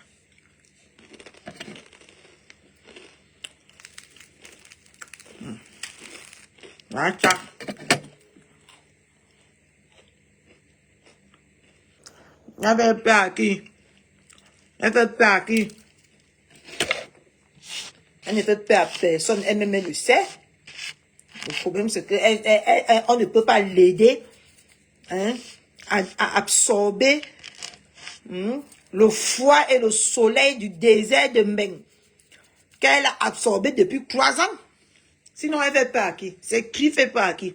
Attends. Elle fait peur à qui? Elle fait peur à qui? Elle ne fait peur à personne, elle-même le sait. Le problème, c'est qu'on ne peut pas l'aider, hein, à absorber le froid et le soleil du désert de Meng, qu'elle a absorbé depuis 3 ans. Sinon, elle fait peur à qui? C'est qui fait peur à qui?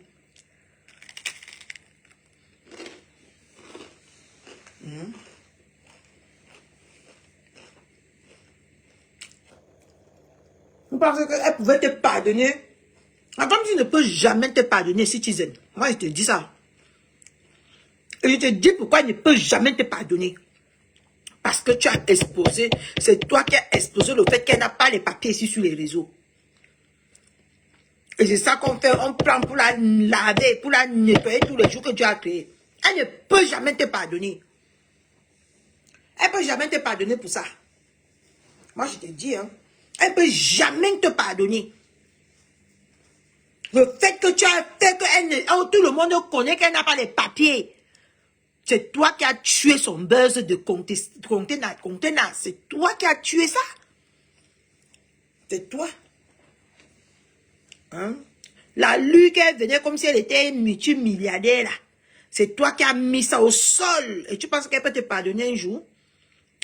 Vous pensez qu'elle pouvait te pardonner? La femme, tu ne peux jamais te pardonner, Citizen. Moi, je te dis ça. Et je te dis pourquoi elle ne peut jamais te pardonner. Parce que tu as exposé, c'est toi qui as exposé le fait qu'elle n'a pas les papiers ici sur les réseaux. Et c'est ça qu'on fait, on prend pour la laver, pour la nettoyer tous les jours que tu as créé. Elle ne peut jamais te pardonner. Elle ne peut jamais te pardonner pour ça. Moi, je te dis, hein. Elle ne peut jamais te pardonner. Le fait que tu as fait que tout le monde connaît qu'elle n'a pas les papiers. C'est toi qui as tué son buzz de contenant. C'est toi qui as tué ça. C'est toi. Hein? La lue qu'elle venait comme si elle était multimilliardaire là. C'est toi qui as mis ça au sol. Et tu penses qu'elle peut te pardonner un jour?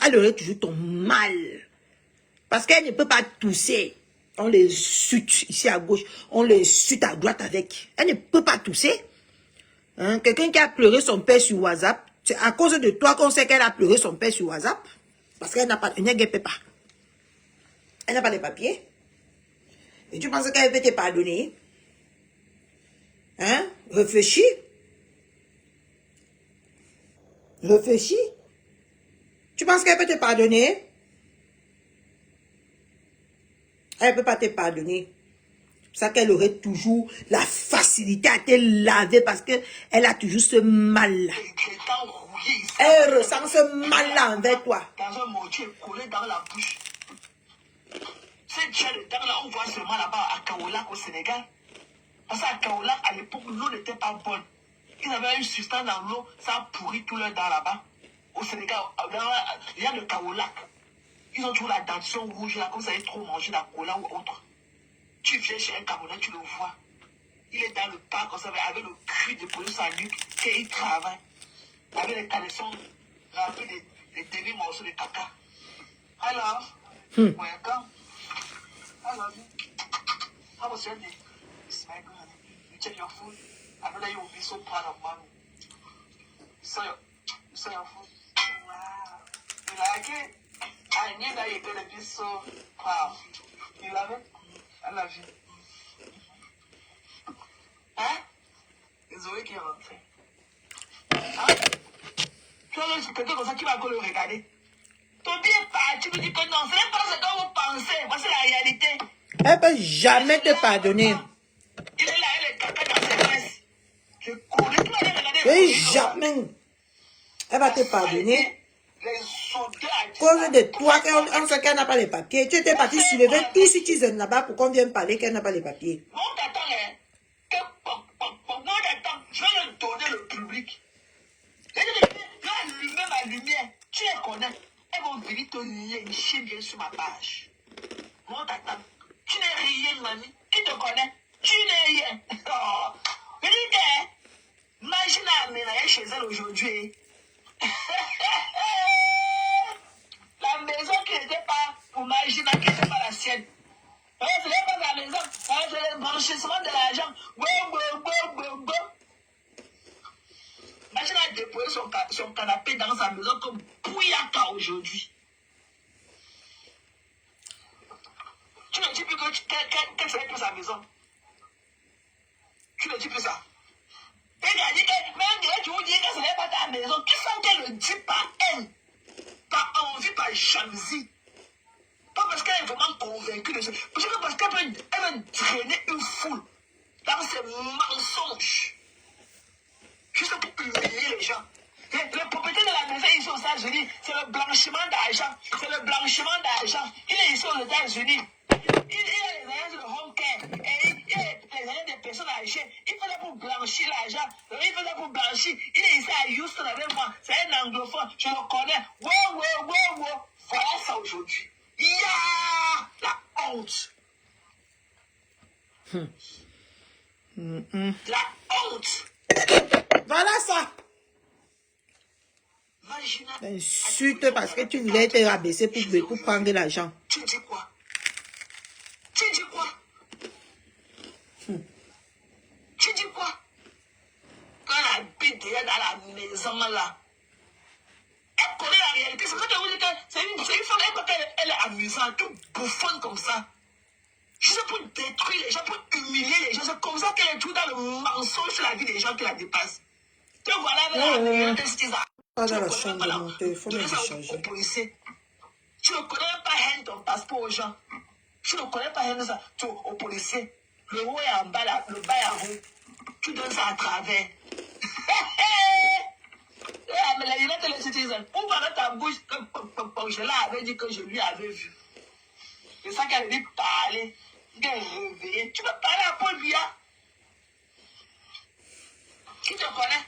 Elle aurait toujours ton mal. Parce qu'elle ne peut pas tousser. On les chute ici à gauche. On les chute à droite avec. Elle ne peut pas tousser. Hein? Quelqu'un qui a pleuré son père sur WhatsApp. C'est à cause de toi qu'on sait qu'elle a pleuré son père sur WhatsApp. Parce qu'elle n'a pas, elle ne peut pas. Elle n'a pas les papiers. Et tu penses qu'elle peut te pardonner? Hein? Réfléchis. Réfléchis. Tu penses qu'elle peut te pardonner? Elle ne peut pas te pardonner. C'est ça qu'elle aurait toujours la facilité à te laver parce qu'elle a toujours ce mal-là. Elle ressent ce mal-là envers toi. Dans un mortier collé dans la bouche. C'est déjà le temps là, on voit seulement là-bas à Kaolack au Sénégal. Parce qu'à Kaolack, à l'époque, l'eau n'était pas bonne. Ils avaient une substance dans l'eau, ça a pourri tout leur dents là-bas. Au Sénégal, il y a le Kaolack. Ils ont toujours la dentition rouge là, comme ça, ils trop mangé la cola ou autre. Tu viens chez un Camerounais, tu le vois. Il est dans le parc, comme ça, avec le cri de police à nuque, et il travaille. Avec les caleçons remplis de demi-morceaux de caca. Alors, welcome. I love you. How was your day? It's my good, honey. You check your food? I know that you will be so proud of mommy. You saw your food? Wow. You like it? I knew that you're going to be so proud. You love it? I love you. Hein? C'est Zoé qui est rentrée. Hein? Tu as vu quelqu'un comme ça qui va encore le regarder. Ton pied est parti, tu me dis que non, ce n'est pas ce que vous pensez. Voici la réalité. Elle peut jamais te pardonner. Il est là, elle est caca dans ses fesses. Je connais, tu vas aller regarder. Et jamais. Elle va te pardonner. Les sauter à Cause de toi, on sait qu'elle n'a pas les papiers. Tu étais parti soulever tout citizen là-bas pour qu'on vienne parler qu'elle n'a pas les papiers. Non, t'attends, hein. Non, t'attends. Je vais le donner le public. Je vais allumer ma lumière. Tu les connais. Elles vont venir te lécher bien sur ma page. Non, t'attends. Tu n'es rien, mamie. Qui te connaît? Tu n'es rien. Oh. Je dis que, imagine à Ménaï chez elle aujourd'hui. La maison qui n'était pas pour Magina, qui n'était pas la sienne. Ce n'est pas la maison, c'est le blanchissement de l'argent. Magina a déposé son canapé dans sa maison comme Pouyaka aujourd'hui. Tu ne dis plus qu'elle serait plus sa maison. Tu ne dis plus ça. Et il a dit que même tu vous dis que ce n'est pas ta maison. Tu sens qu'elle le dit par elle. Par envie, par jalousie. Pas parce qu'elle est vraiment convaincue de ça. Parce qu'elle peut drainer une foule dans ses mensonges. Juste pour humilier les gens. Le propriétaire de la maison ici aux États-Unis, c'est le blanchiment d'argent. C'est le blanchiment d'argent. Il est ici aux États-Unis. Il a les agents de home care. Et il a les agents des personnes âgées. Il fait ça pour blanchir l'argent. Il fait ça pour blanchir. Il est ici à Houston avec moi. C'est un anglophone. Je le connais. Wow. Voilà ça aujourd'hui. La honte. La honte. Voilà ça. Insulte parce que tu voulais te rabaisser pour prendre l'argent. Tu dis quoi? Tu dis quoi? Quand elle habite déjà dans la maison là, elle connaît la réalité. C'est ça que je vous dis que c'est une femme, elle est amusante, toute bouffonne comme ça. Juste pour détruire les gens, pour humilier les gens. C'est comme ça qu'elle est toujours dans le mensonge sur la vie des gens qui la dépassent. Tu voilà, là, Pas dans la chambre de mon téléphone est déchargé. Tu ne connais pas hand ton passeport aux gens. Tu ne connais pas hand ça aux policiers. Le haut est en bas, le bas est en haut. Tu donnes ça à travers. Mais la United les citizens, où va ta bouche que je l'avais dit que je lui avais vu. C'est ça qu'elle dit parler, de réveiller. Tu peux parler à Paul Biya. Qui te connaît?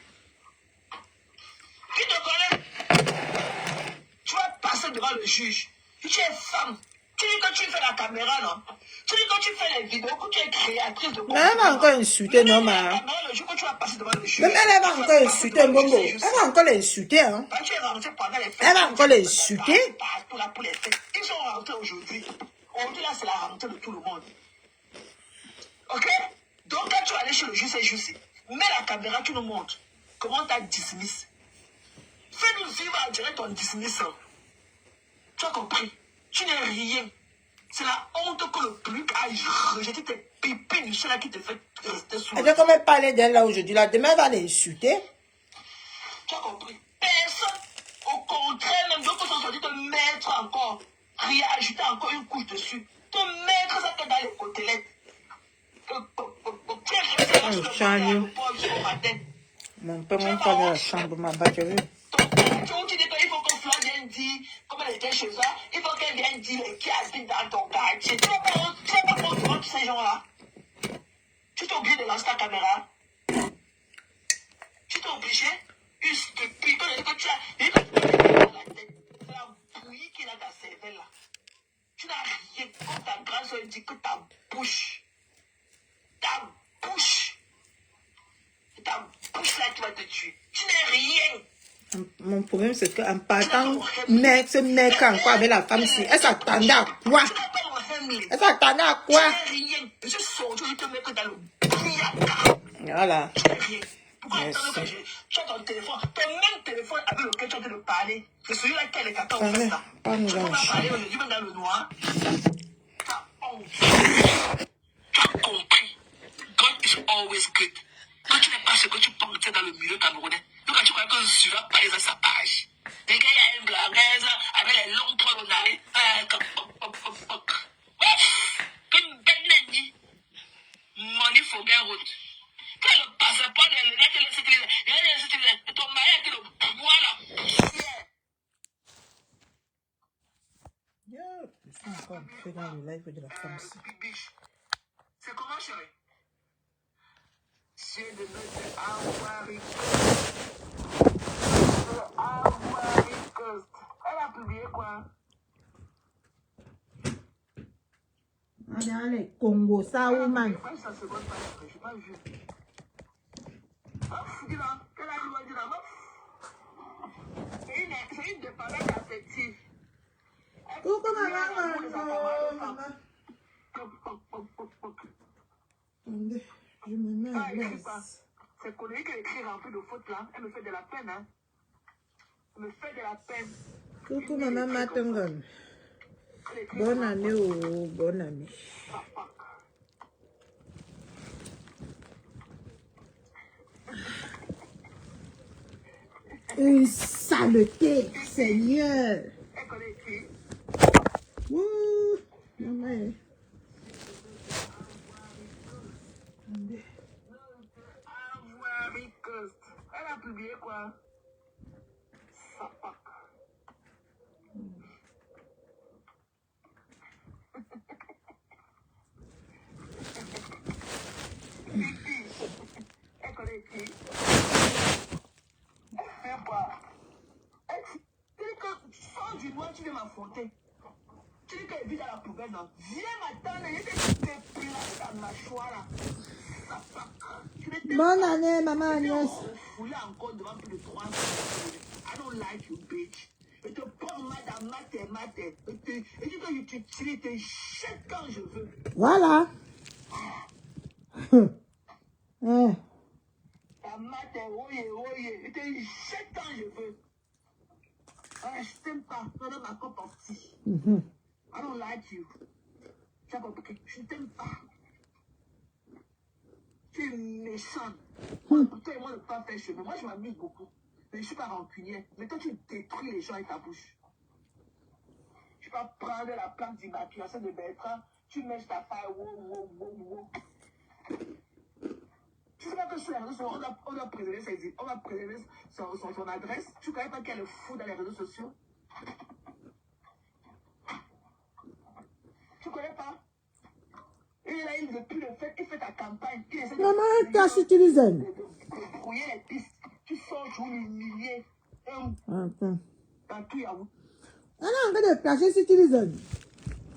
Tu vas passer devant le juge. Tu es femme. Tu dis que tu fais la caméra, non? Tu dis que tu fais les vidéos, que tu es créatrice de contenu. Mais elle va encore insulter, non, ma. Le jour que tu vas passer devant le juge. Même elle va encore insulter, Mbongo. Elle va encore l'insulter, hein. Quand tu es rentré pendant les fêtes, Elle va encore l'insulter. Partout là pour les fêtes. Ils sont rentrés aujourd'hui. Aujourd'hui, là, c'est la rentrée de tout le monde. Ok? Donc, quand tu vas aller chez le juge, c'est juste. Mets la caméra, tu nous montres. Comment tu as dismiss. Fais-nous vivre en direct ton dismiss. Tu as compris? Tu n'es rien. C'est la honte que le public a rejeté tes pépines, ceux-là qui te fait rester sous. Elle a quand même parlé d'elle là aujourd'hui. Là, demain, elle va l'insulter. Tu as compris? Personne. Au contraire, même d'autres sont sortis te mettre encore. Ajouter encore une couche dessus. Te mettre ça dans les côtelettes. Mon père m'a pas dans la chambre, ma batterie. Tu dis qu'il faut que Flore vienne dire comment elle était chez toi. Il faut qu'elle vienne dire qui habite dans ton quartier. Tu n'as pas compte devant tous ces gens-là. Tu t'es obligé de lancer ta caméra. Tu t'es obligé. Une stupide. Que tu as. C'est la bouillie qui est dans ta cervelle là. Tu n'as rien. Comme ta grande soeur dit que ta bouche. Là, tu vas te tuer. Tu n'es rien. Mon problème, c'est qu'en partant, ce mec encore avec la femme, elle s'attendait à quoi? Elle s'attendait à quoi? Tu n'es rien. Je suis sorti, je te mets que dans le bouillard. Voilà. Tu n'es rien. Pourquoi tu as ton téléphone? Ton même téléphone avec lequel tu as de parler. C'est celui-là qui a les cartons au fait ça. Tu ne peux pas parler aujourd'hui, même dans le noir. Tu as honte. Tu as compris. God is always good. Quand tu n'es pas ce que tu penses dans le milieu camerounais, donc quand tu crois que tu vas parler dans sa page, les gars, il y a une blagueuse avec les longs poils au nez, Fauguin Route. Tu as le passeport de l'État qui est citoyen. Et ton mari qui le boit la poussière. Yo, je suis encore entré dans le live de la femme. C'est comment, chérie? C'est de notre Awaricos. Elle a publié quoi? Allez, Congo, ça, woman. Je n'ai pas vu. C'est une dépendance affective. Coucou, maman. Attendez, je me mets à l'aise. C'est Connery qui écrit rempli de fautes là. Elle me fait de la peine, hein. Elle me fait de la peine. Coucou, maman Matangon. Bonne année, oh, bonne année. Une saleté, Seigneur. Elle connaît qui? Wouh, maman. Attendez. Awaricos. Elle a publié quoi? Sapak. Elle connaît qui? Elle fait quoi? Elle dit que tu sors du noir, tu viens m'affronter. Tu dis qu'elle vit dans la poubelle, non? Viens m'attendre, il y a des pris là dans ma mâchoire là. Bonne année, maman Agnès. Foulé encore devant plus de 3 ans. I don't like you, bitch. Et te prends mate. Et tu t'utilises, te jette quand je veux. Voilà. Ta mate, oye. Et te jette quand je veux. Je t'aime pas. Je donne ma coupe en petit. I don't like you. Tu as compris? Je t'aime pas. Tu es méchant. Toi et moi, ne pas faire chemin. Moi, je m'amuse beaucoup. Mais je ne suis pas rancunière. Mais toi, tu détruis les gens avec ta bouche. Tu vas prendre la plante d'immaculation de Bertrand. Tu mets ta faille. Wow. Tu sais pas que sur les réseaux sociaux, on doit préserver son adresse. Tu ne connais pas qu'elle est fou dans les réseaux sociaux? Tu ne connais pas? Et là, il ne veut plus le faire. Il fait ta campagne. Maman, cache utilisée. Fouiller les pistes. Tu sors, tu veux l'humilier. Attends. Dans tout Yahoo. Elle est en train de cacher Citizen.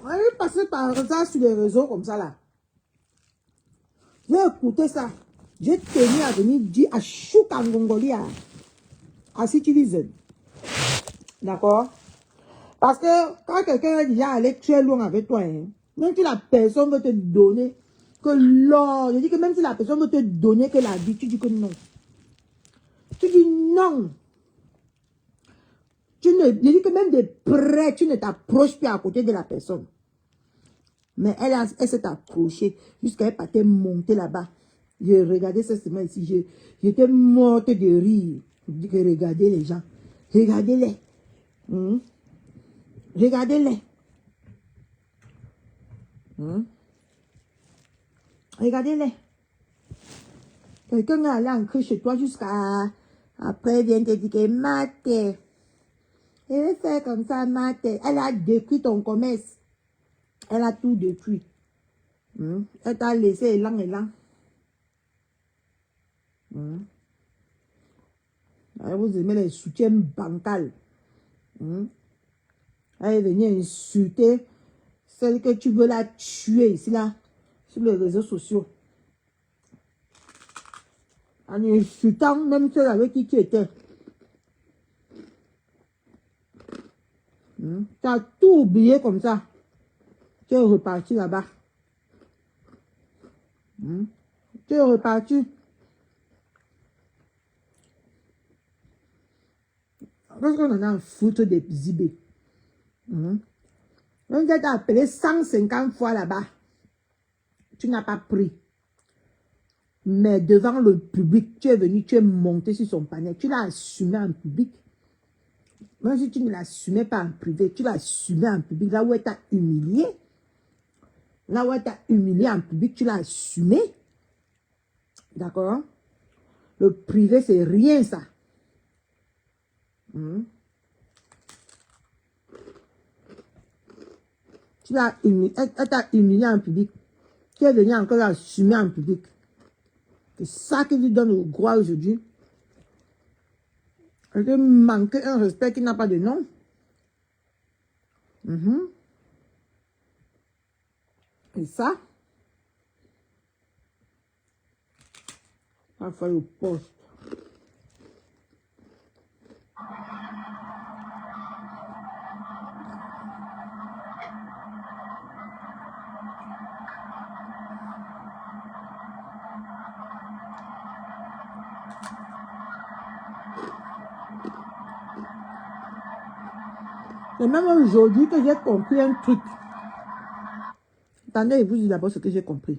On est passé par ça sur les réseaux comme ça là. J'ai écouté ça. J'ai tenu à venir dire à Choukangongoli à Citizen. D'accord? Parce que quand quelqu'un est déjà allé très loin avec toi, hein, même si la personne veut te donner que l'or, je dis que même si la personne veut te donner que la vie, tu dis que non. Tu dis non. Je dis que même de près, tu ne t'approches plus à côté de la personne. Mais elle s'est approchée jusqu'à elle partait monter là-bas. J'ai regardé cette semaine ici, j'étais morte de rire. Je dis que regardez les gens. Regardez-les. Regardez-les. Regardez-les. Quelqu'un est allé en cru chez toi jusqu'à... Après, il vient te dire que Maté. Elle veut faire comme ça, Maté. Elle a détruit ton commerce. Elle a tout détruit. Elle t'a laissé élan. Vous aimez les soutiens bancals. Elle est venue insulter celle que tu veux la tuer ici, là, sur les réseaux sociaux. En insultant même celle avec qui tu étais. Tu as tout oublié comme ça. Tu es reparti là-bas. Tu es reparti. Parce qu'on en a un foutre des zibés. On t'a appelé 150 fois là-bas. Tu n'as pas pris. Mais devant le public, tu es venu, tu es monté sur son panel. Tu l'as assumé en public. Même si tu ne l'assumais pas en privé, tu l'as assumé en public. Là où elle t'a humilié. Là où elle t'a humilié en public, tu l'as assumé. D'accord? Le privé, c'est rien, ça. Tu l'as humilié, elle t'a humilié en public. Tu es venu encore l'assumer en public. C'est ça qui lui donne le droit aujourd'hui. Elle te manque un respect qui n'a pas de nom. Et ça, ça fait le poste. C'est même aujourd'hui que j'ai compris un truc. Attendez, je vous dis d'abord ce que j'ai compris.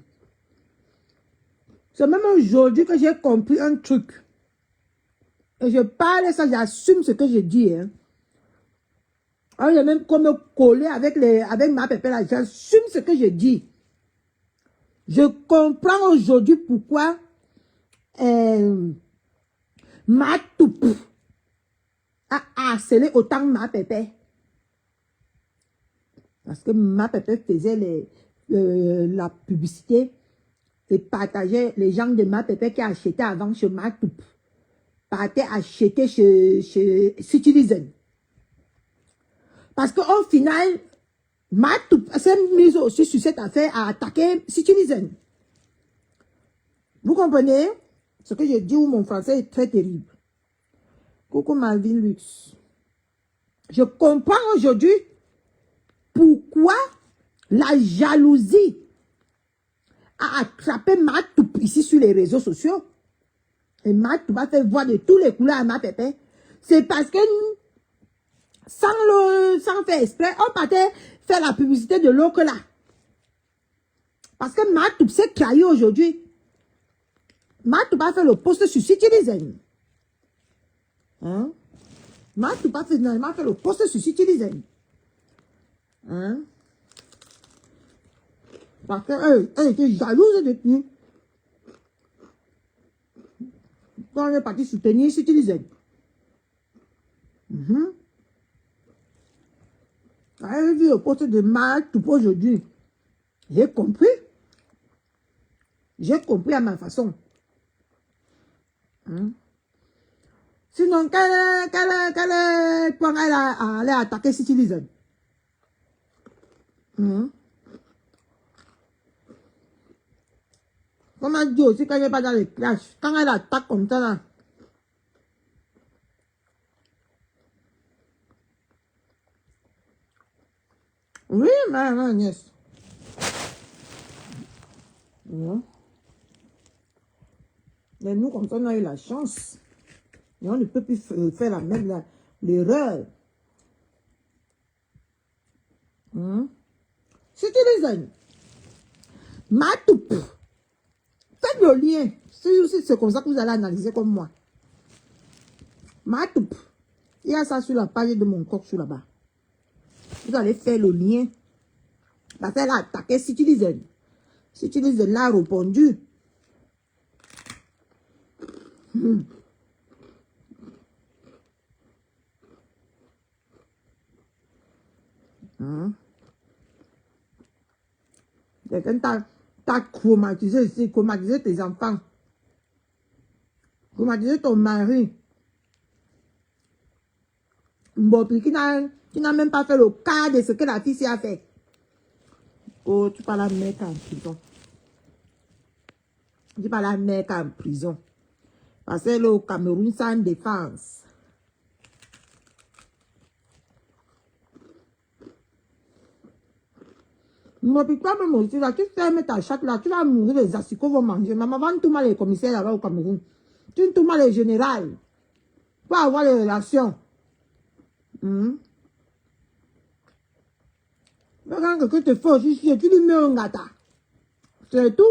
C'est même aujourd'hui que j'ai compris un truc. Et je parle et ça, j'assume ce que je dis. Hein. Alors, il y a même comme me coller avec ma pépé là. J'assume ce que je dis. Je comprends aujourd'hui pourquoi ma toupe a harcelé autant ma pépé. Parce que ma pépé faisait la publicité et partageait les gens de ma pépé qui achetaient avant chez ma toupe. Partaient acheter chez Citizen. Parce qu'au final, ma toupe s'est mise aussi sur cette affaire à attaquer Citizen. Vous comprenez ce que je dis où mon français est très terrible. Coucou Malvin Lux. Je comprends aujourd'hui pourquoi la jalousie a attrapé ma toupe ici sur les réseaux sociaux. Et ma toupe a fait voir de tous les couleurs à ma pépé. C'est parce que sans faire exprès, on partait faire la publicité de l'autre là. Parce que ma toupe s'est trahie aujourd'hui. Ma toupe a fait le post sur Citizen. Hein? Ma toupe a finalement fait le post sur Citizen. Hein? Parce qu'elle était jalouse depuis. Quand on est parti soutenir Citizen. Elle a vu le poste de ma toupe aujourd'hui. J'ai compris. J'ai compris à ma façon. Sinon, quand elle a attaqué Citizen. Comme elle dit aussi, quand elle n'est pas dans les clashs, quand elle attaque comme ça là. Oui, ma nièce. Mais nous, comme ça, on a eu la chance. Et on ne peut plus faire la même l'erreur. Citizen. Ma toupe. Faites le lien. C'est comme ça que vous allez analyser comme moi. Ma toupe. Il y a ça sur la page de mon coq sur là-bas. Vous allez faire le lien. Parce qu'elle a attaqué Citizen. Citizen l'a répondu. Quelqu'un t'a traumatisé ici, traumatisé tes enfants, traumatisé ton mari. Mbopi qui n'a même pas fait le cas de ce que la fille a fait. Oh, tu vas la mettre en prison. Tu vas la mettre en prison. Parce qu'elle est au Cameroun sans défense. Mais toi même aussi, là, tu fermes ta chatte là, tu vas mourir, les asticots vont manger. Maman va tout mal les commissaires là-bas au Cameroun. Tu tout mal les générales. Pour avoir les relations. Mais quand quelqu'un te fait aussi chier, tu lui mets un gâteau. C'est tout.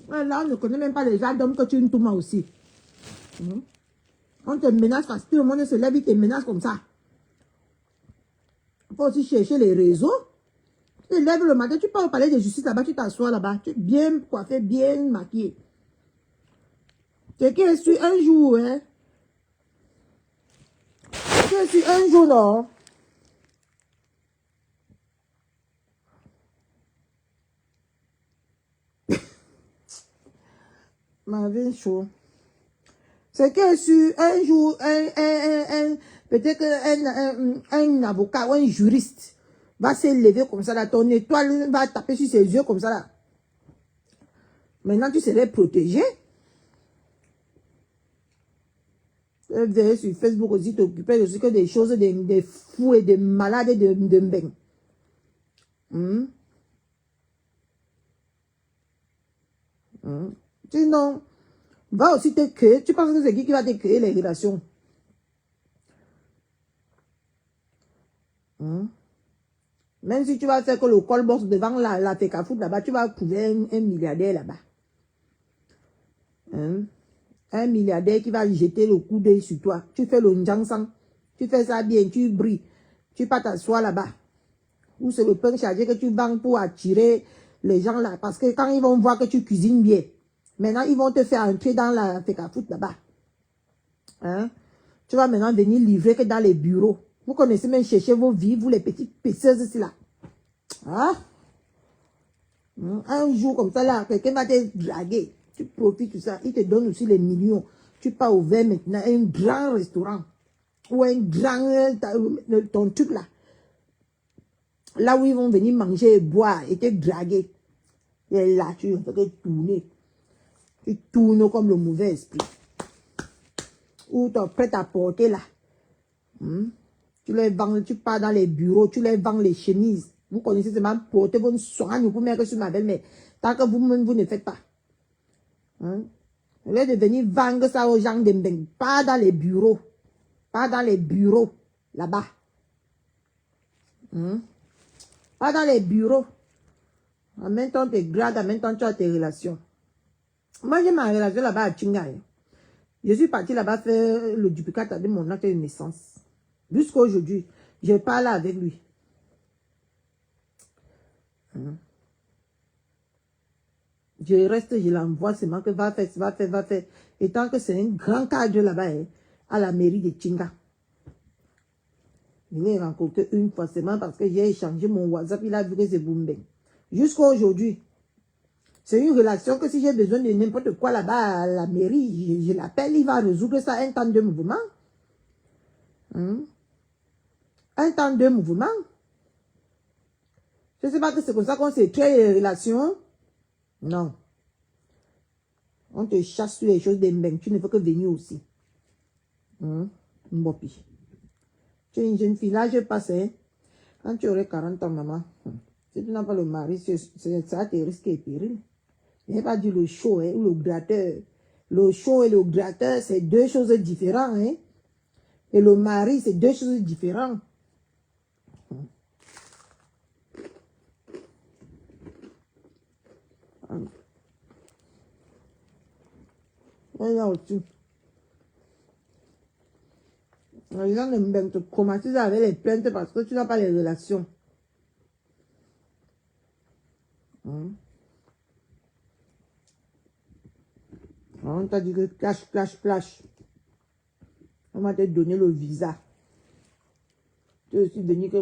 Là, on ne connaît même pas les gens d'hommes que tu es tout mal aussi. On te menace parce que tout le monde se lève, il te menace comme ça. Il faut aussi chercher les réseaux. Tu te lèves le matin, tu pars au palais de justice là-bas, tu t'assois là-bas. Tu es bien coiffé, bien maquillé. C'est que je suis un jour, hein. Je suis un jour, non. Ma vie chaud. C'est que sur un jour, peut-être un avocat ou un juriste va se lever comme ça, là, ton étoile va taper sur ses yeux comme ça, là. Maintenant, tu serais protégé. Tu verrais sur Facebook aussi, t'occuper aussi que des choses, des fous et des malades et de mbeng. Sinon, va aussi te créer. Tu penses que c'est qui va te créer les relations? Même si tu vas faire que le call box devant la Fecafoot là-bas, tu vas trouver un milliardaire là-bas. Un milliardaire qui va jeter le coup d'œil sur toi. Tu fais le njangsang. Tu fais ça bien, tu brilles. Tu pas t'asseoir là-bas. Ou c'est le pain chargé que tu vends pour attirer les gens là. Parce que quand ils vont voir que tu cuisines bien, maintenant ils vont te faire entrer dans la Fecafoot là-bas. Tu vas maintenant venir livrer que dans les bureaux. Vous connaissez même chercher vos vies, vous les petites pisseuses ici là. Un jour comme ça là, quelqu'un va te draguer. Tu profites de ça. Il te donne aussi les millions. Tu pars ouvert maintenant un grand restaurant. Ou un grand, ton truc là. Là où ils vont venir manger et boire et te draguer. Et là, tu ne fais que tourner. Tu tournes comme le mauvais esprit. Ou tu es prêt à porter là. Tu les vends, tu pars dans les bureaux, tu les vends les chemises. Vous connaissez seulement porter vos soins pour mettre sur ma belle-mère. Tant que vous-même, vous ne faites pas. Au lieu de venir vendre ça aux gens de Mbeng, pas dans les bureaux. Pas dans les bureaux, là-bas. Pas dans les bureaux. En même temps, tu es grade, en même temps, tu as tes relations. Moi, j'ai ma relation là-bas à Tchingaï. Je suis partie là-bas faire le duplicate de mon acte de naissance. Jusqu'à aujourd'hui, je parle avec lui. Je reste, je l'envoie seulement que va faire. Et tant que c'est un grand cadre là-bas, à la mairie de Tchinga. Je l'ai rencontré une fois seulement parce que j'ai échangé mon WhatsApp, il a vu que c'est Boumbeng. Jusqu'à aujourd'hui. C'est une relation que si j'ai besoin de n'importe quoi là-bas à la mairie, je l'appelle, il va résoudre ça un temps de mouvement. Un temps de mouvement. Je ne sais pas que c'est comme ça qu'on se crée les relations. Non. On te chasse sur les choses des Mbeng. Tu ne peux que venir aussi. Mbopi. Tu es une jeune fille. Là, je passe. Quand tu aurais 40 ans, maman. Si tu n'as pas le mari, ça te risque et péril. Je n'ai pas dit le chaud ou le gratteur. Le chaud et le gratteur, c'est deux choses différentes. Et le mari, c'est deux choses différentes. Là aussi. Les gens de Mbeng te traumatisent avec les plaintes parce que tu n'as pas les relations. On t'a dit que clash. On m'a te donné le visa. Tu suis venu que...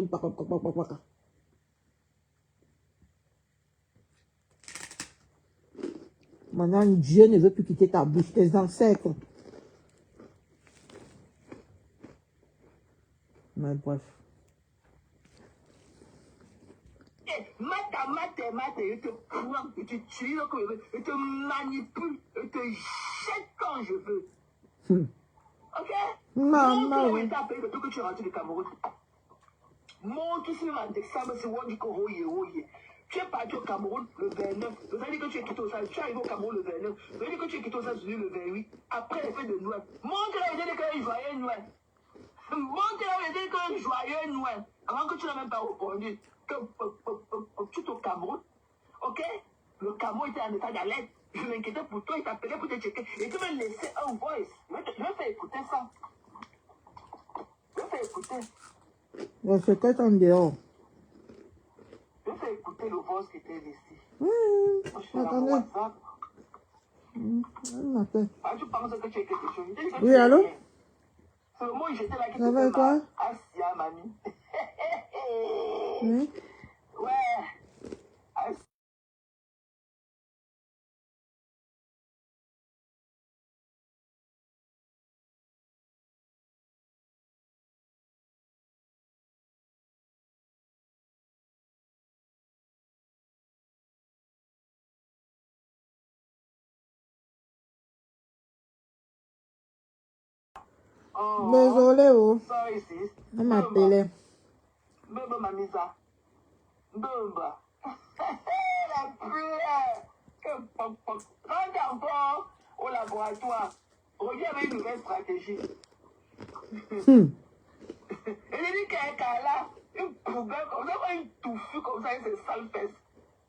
Maintenant, Dieu ne veut plus quitter ta bouche, tes ancêtres. Mais bref. Mate, je te prends, je te tue comme je veux, je te manipule, je te jette quand je veux. Ok? Maman, Montre l'état pays depuis que tu es rentré du Cameroun. Montre si même en décembre, c'est Wandiko Oye. Tu es parti au Cameroun le 29. Ça veut dire que tu es quitté au États-Unis. Tu es arrivé au Cameroun le 29. Ça veut dire que tu es quitté aux États-Unis le 28. Après les fêtes de Noël. Montre-leur les idées que joyeux Noël. Montre-leur les idées que joyeux Noël. Avant que tu n'as même pas répondu. Tu es au Cameroun. Ok? Le Cameroun était en état d'alerte. Je m'inquiétais pour toi. Il t'appelait pour te checker. Et tu m'as laissé un voice. Je vais faire écouter ça. Je vais faire écouter. c'est que ton dehors. Je vais faire écouter le voice qui était laissé. Oui, Moi, je suis dans mon attendez. WhatsApp. Elle m'appelle. Ah, tu penses que tu es quelque chose. Oui, allô? C'est le mot où j'étais là qui Ça va et toi? Asia, mamie. Oui. Ouais. Asia. Oh, Désolé, oh. sorry, sis. Elle m'appelait. Mbemba, mamisa. Mbemba. La prière. Rentre encore au laboratoire. Reviens avec une nouvelle stratégie. Et j'ai dit qu'elle est là, une poubelle comme ça, une touffue comme ça, et ses sales fesses.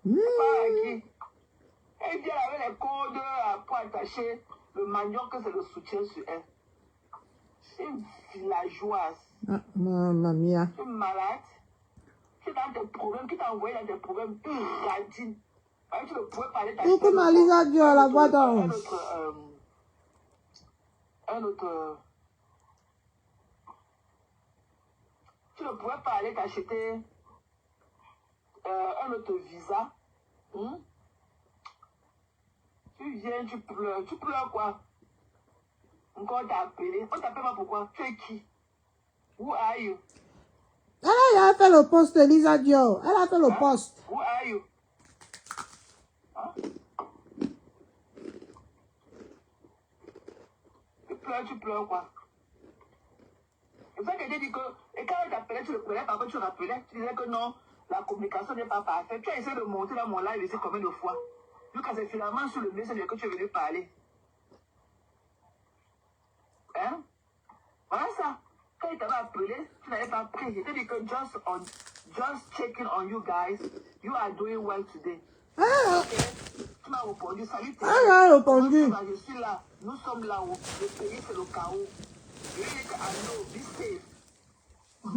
Pas à qui. Elle vient avec les codes pour attacher le manioc, que c'est le soutien sur elle. C'est une villageoise. Ah, mamie. Tu es malade. Tu es dans tes problèmes. Qui t'a envoyé dans tes problèmes? Tu radines. Tu ne pouvais pas aller t'acheter. Coucou Malisa Dieu, la voix d'ange. Un autre. Tu ne pouvais pas aller t'acheter un autre visa. Tu viens, tu pleures quoi? Encore on t'a appelé. On t'appelle pas pourquoi? Tu es qui? Who are you? Elle a fait le poste, Lisa Dior. Elle a fait le poste. Who are you? Hein? Tu pleures quoi? C'est ça que j'ai dit que, et quand on t'appelait, tu le prenais, parfois tu rappelais, tu disais que non, la communication n'est pas parfaite. Tu as essayé de monter dans mon live ici combien de fois? Jusqu'à c'est finalement sur le message que tu es venu parler. Hein? Voilà ça. Quand il t'avait appelé, tu n'avais pas pris. Il t'a dit que just checking on you guys, you are doing well today. Okay? Tu m'as répondu, salut. Elle a répondu. Je suis là. Nous sommes là-haut. Le pays, c'est le chaos. Je dis que I know, be safe.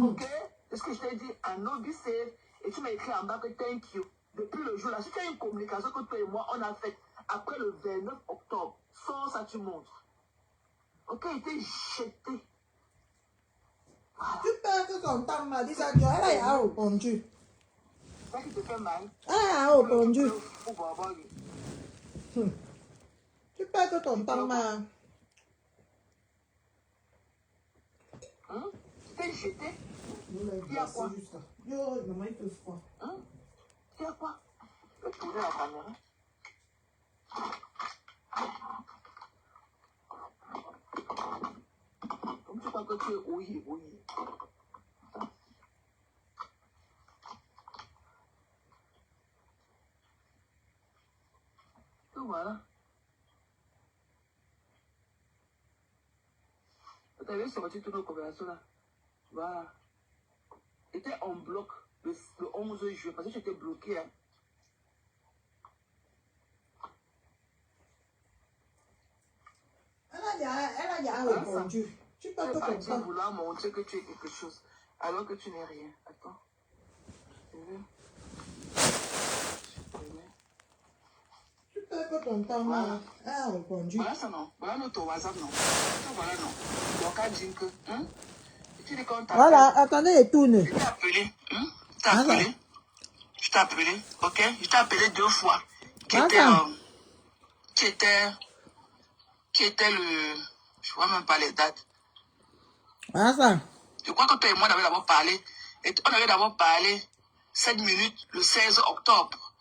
Ok? C'est ce que je t'ai dit. I know, be safe. Et tu m'as écrit en bas que thank you. Depuis le jour là, si tu as une communication que toi et moi, on a faite après le 29 octobre, sans ça, tu montres. Ok, il était jeté. Tu perds que son temps, Malisa Dieu. Elle a répondu. C'est ça qui te fait mal. Elle a répondu. Tu Tu perds que ton temps, ma. Tu t'es jeté. Il y a quoi? Yo, maman, il fait froid. Il y a quoi? Je vais tourner la caméra. Comme tu crois que tu es ouillé. Et voilà. Tu avais sorti toutes nos conversations là. Voilà. Était en bloc le 11 juillet parce que j'étais bloqué. Hein. Elle a déjà répondu. Tu perds que ton parti temps. vouloir montrer que tu es quelque chose alors que tu n'es rien. Attends. Tu perds que ton temps, ma. Elle a répondu. Voilà ça non. Voilà notre WhatsApp non. Voilà non. Donc à dire que. Tu dis qu'on t'a Voilà, attendez, il tourne. Je t'ai appelé. Je t'ai appelé. Ok. Je t'ai appelé 2 fois. Qui était le. Je vois même pas les dates. Voilà ça. Je crois que toi et moi, on avait d'abord parlé. Et on avait d'abord parlé 7 minutes le 16 octobre.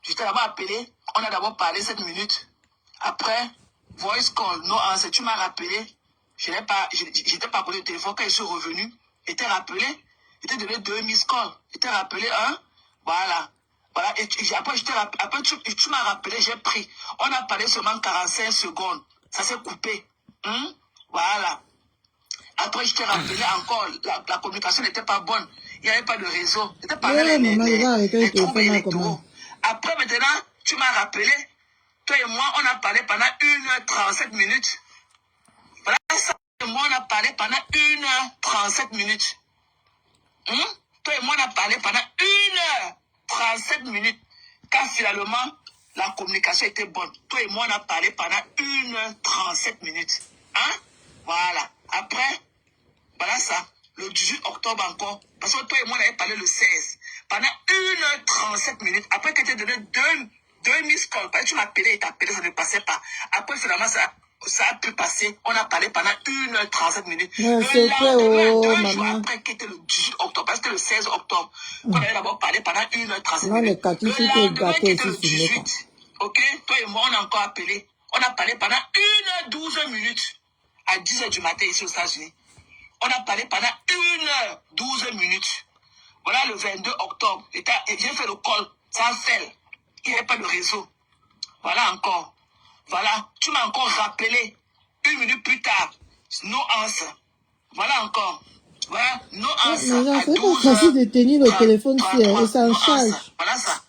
Je t'ai d'abord appelé. On a d'abord parlé 7 minutes. Après, voice call, no answer. Tu m'as rappelé. Je n'étais pas à côté du téléphone. Quand je suis revenu, j'étais rappelé. J'étais donné 2 miss calls. J'étais rappelé 1. Voilà. Voilà. Et après, tu m'as rappelé, j'ai pris. On a parlé seulement 45 secondes. Ça s'est coupé. Voilà. Après, je t'ai rappelé encore, la communication n'était pas bonne. Il n'y avait pas de réseau. C'était pas les troubles électoraux. Après, maintenant, tu m'as rappelé. Toi et moi, on a parlé pendant 1h37 minutes. Voilà ça. Toi et moi, on a parlé pendant 1h37 minutes. Toi et moi, on a parlé pendant 1h37 minutes. Car finalement, la communication était bonne. Toi et moi, on a parlé pendant 1h37 minutes. Hein? Voilà. Après, voilà ça. Le 18 octobre encore. Parce que toi et moi, on avait parlé le 16. Pendant 1h37 minutes. Après que tu as donné deux miss calls. Parce que tu m'appelais et t'appelais, ça ne passait pas. Après, finalement, ça a pu passer. On a parlé pendant 1h37 minutes. Le lendemain, 2 jours après, qui était le 18 octobre, parce que c'était le 16 octobre, qu'on avait d'abord parlé pendant 1h37 minutes. Le lendemain, qui était le 18, ok, toi et moi, on a encore appelé. On a parlé pendant 1h12 minutes. À 10h du matin ici aux États-Unis. On a parlé pendant 1h12 minutes. Voilà le 22 octobre. J'ai fait le call. Ça a fait. Il n'y avait pas de réseau. Voilà encore. Voilà. Tu m'as encore rappelé 1 minute plus tard. No answer. Voilà encore. Voilà. No answer. À 12h. De tenir le téléphone et ça en charge. Voilà ça.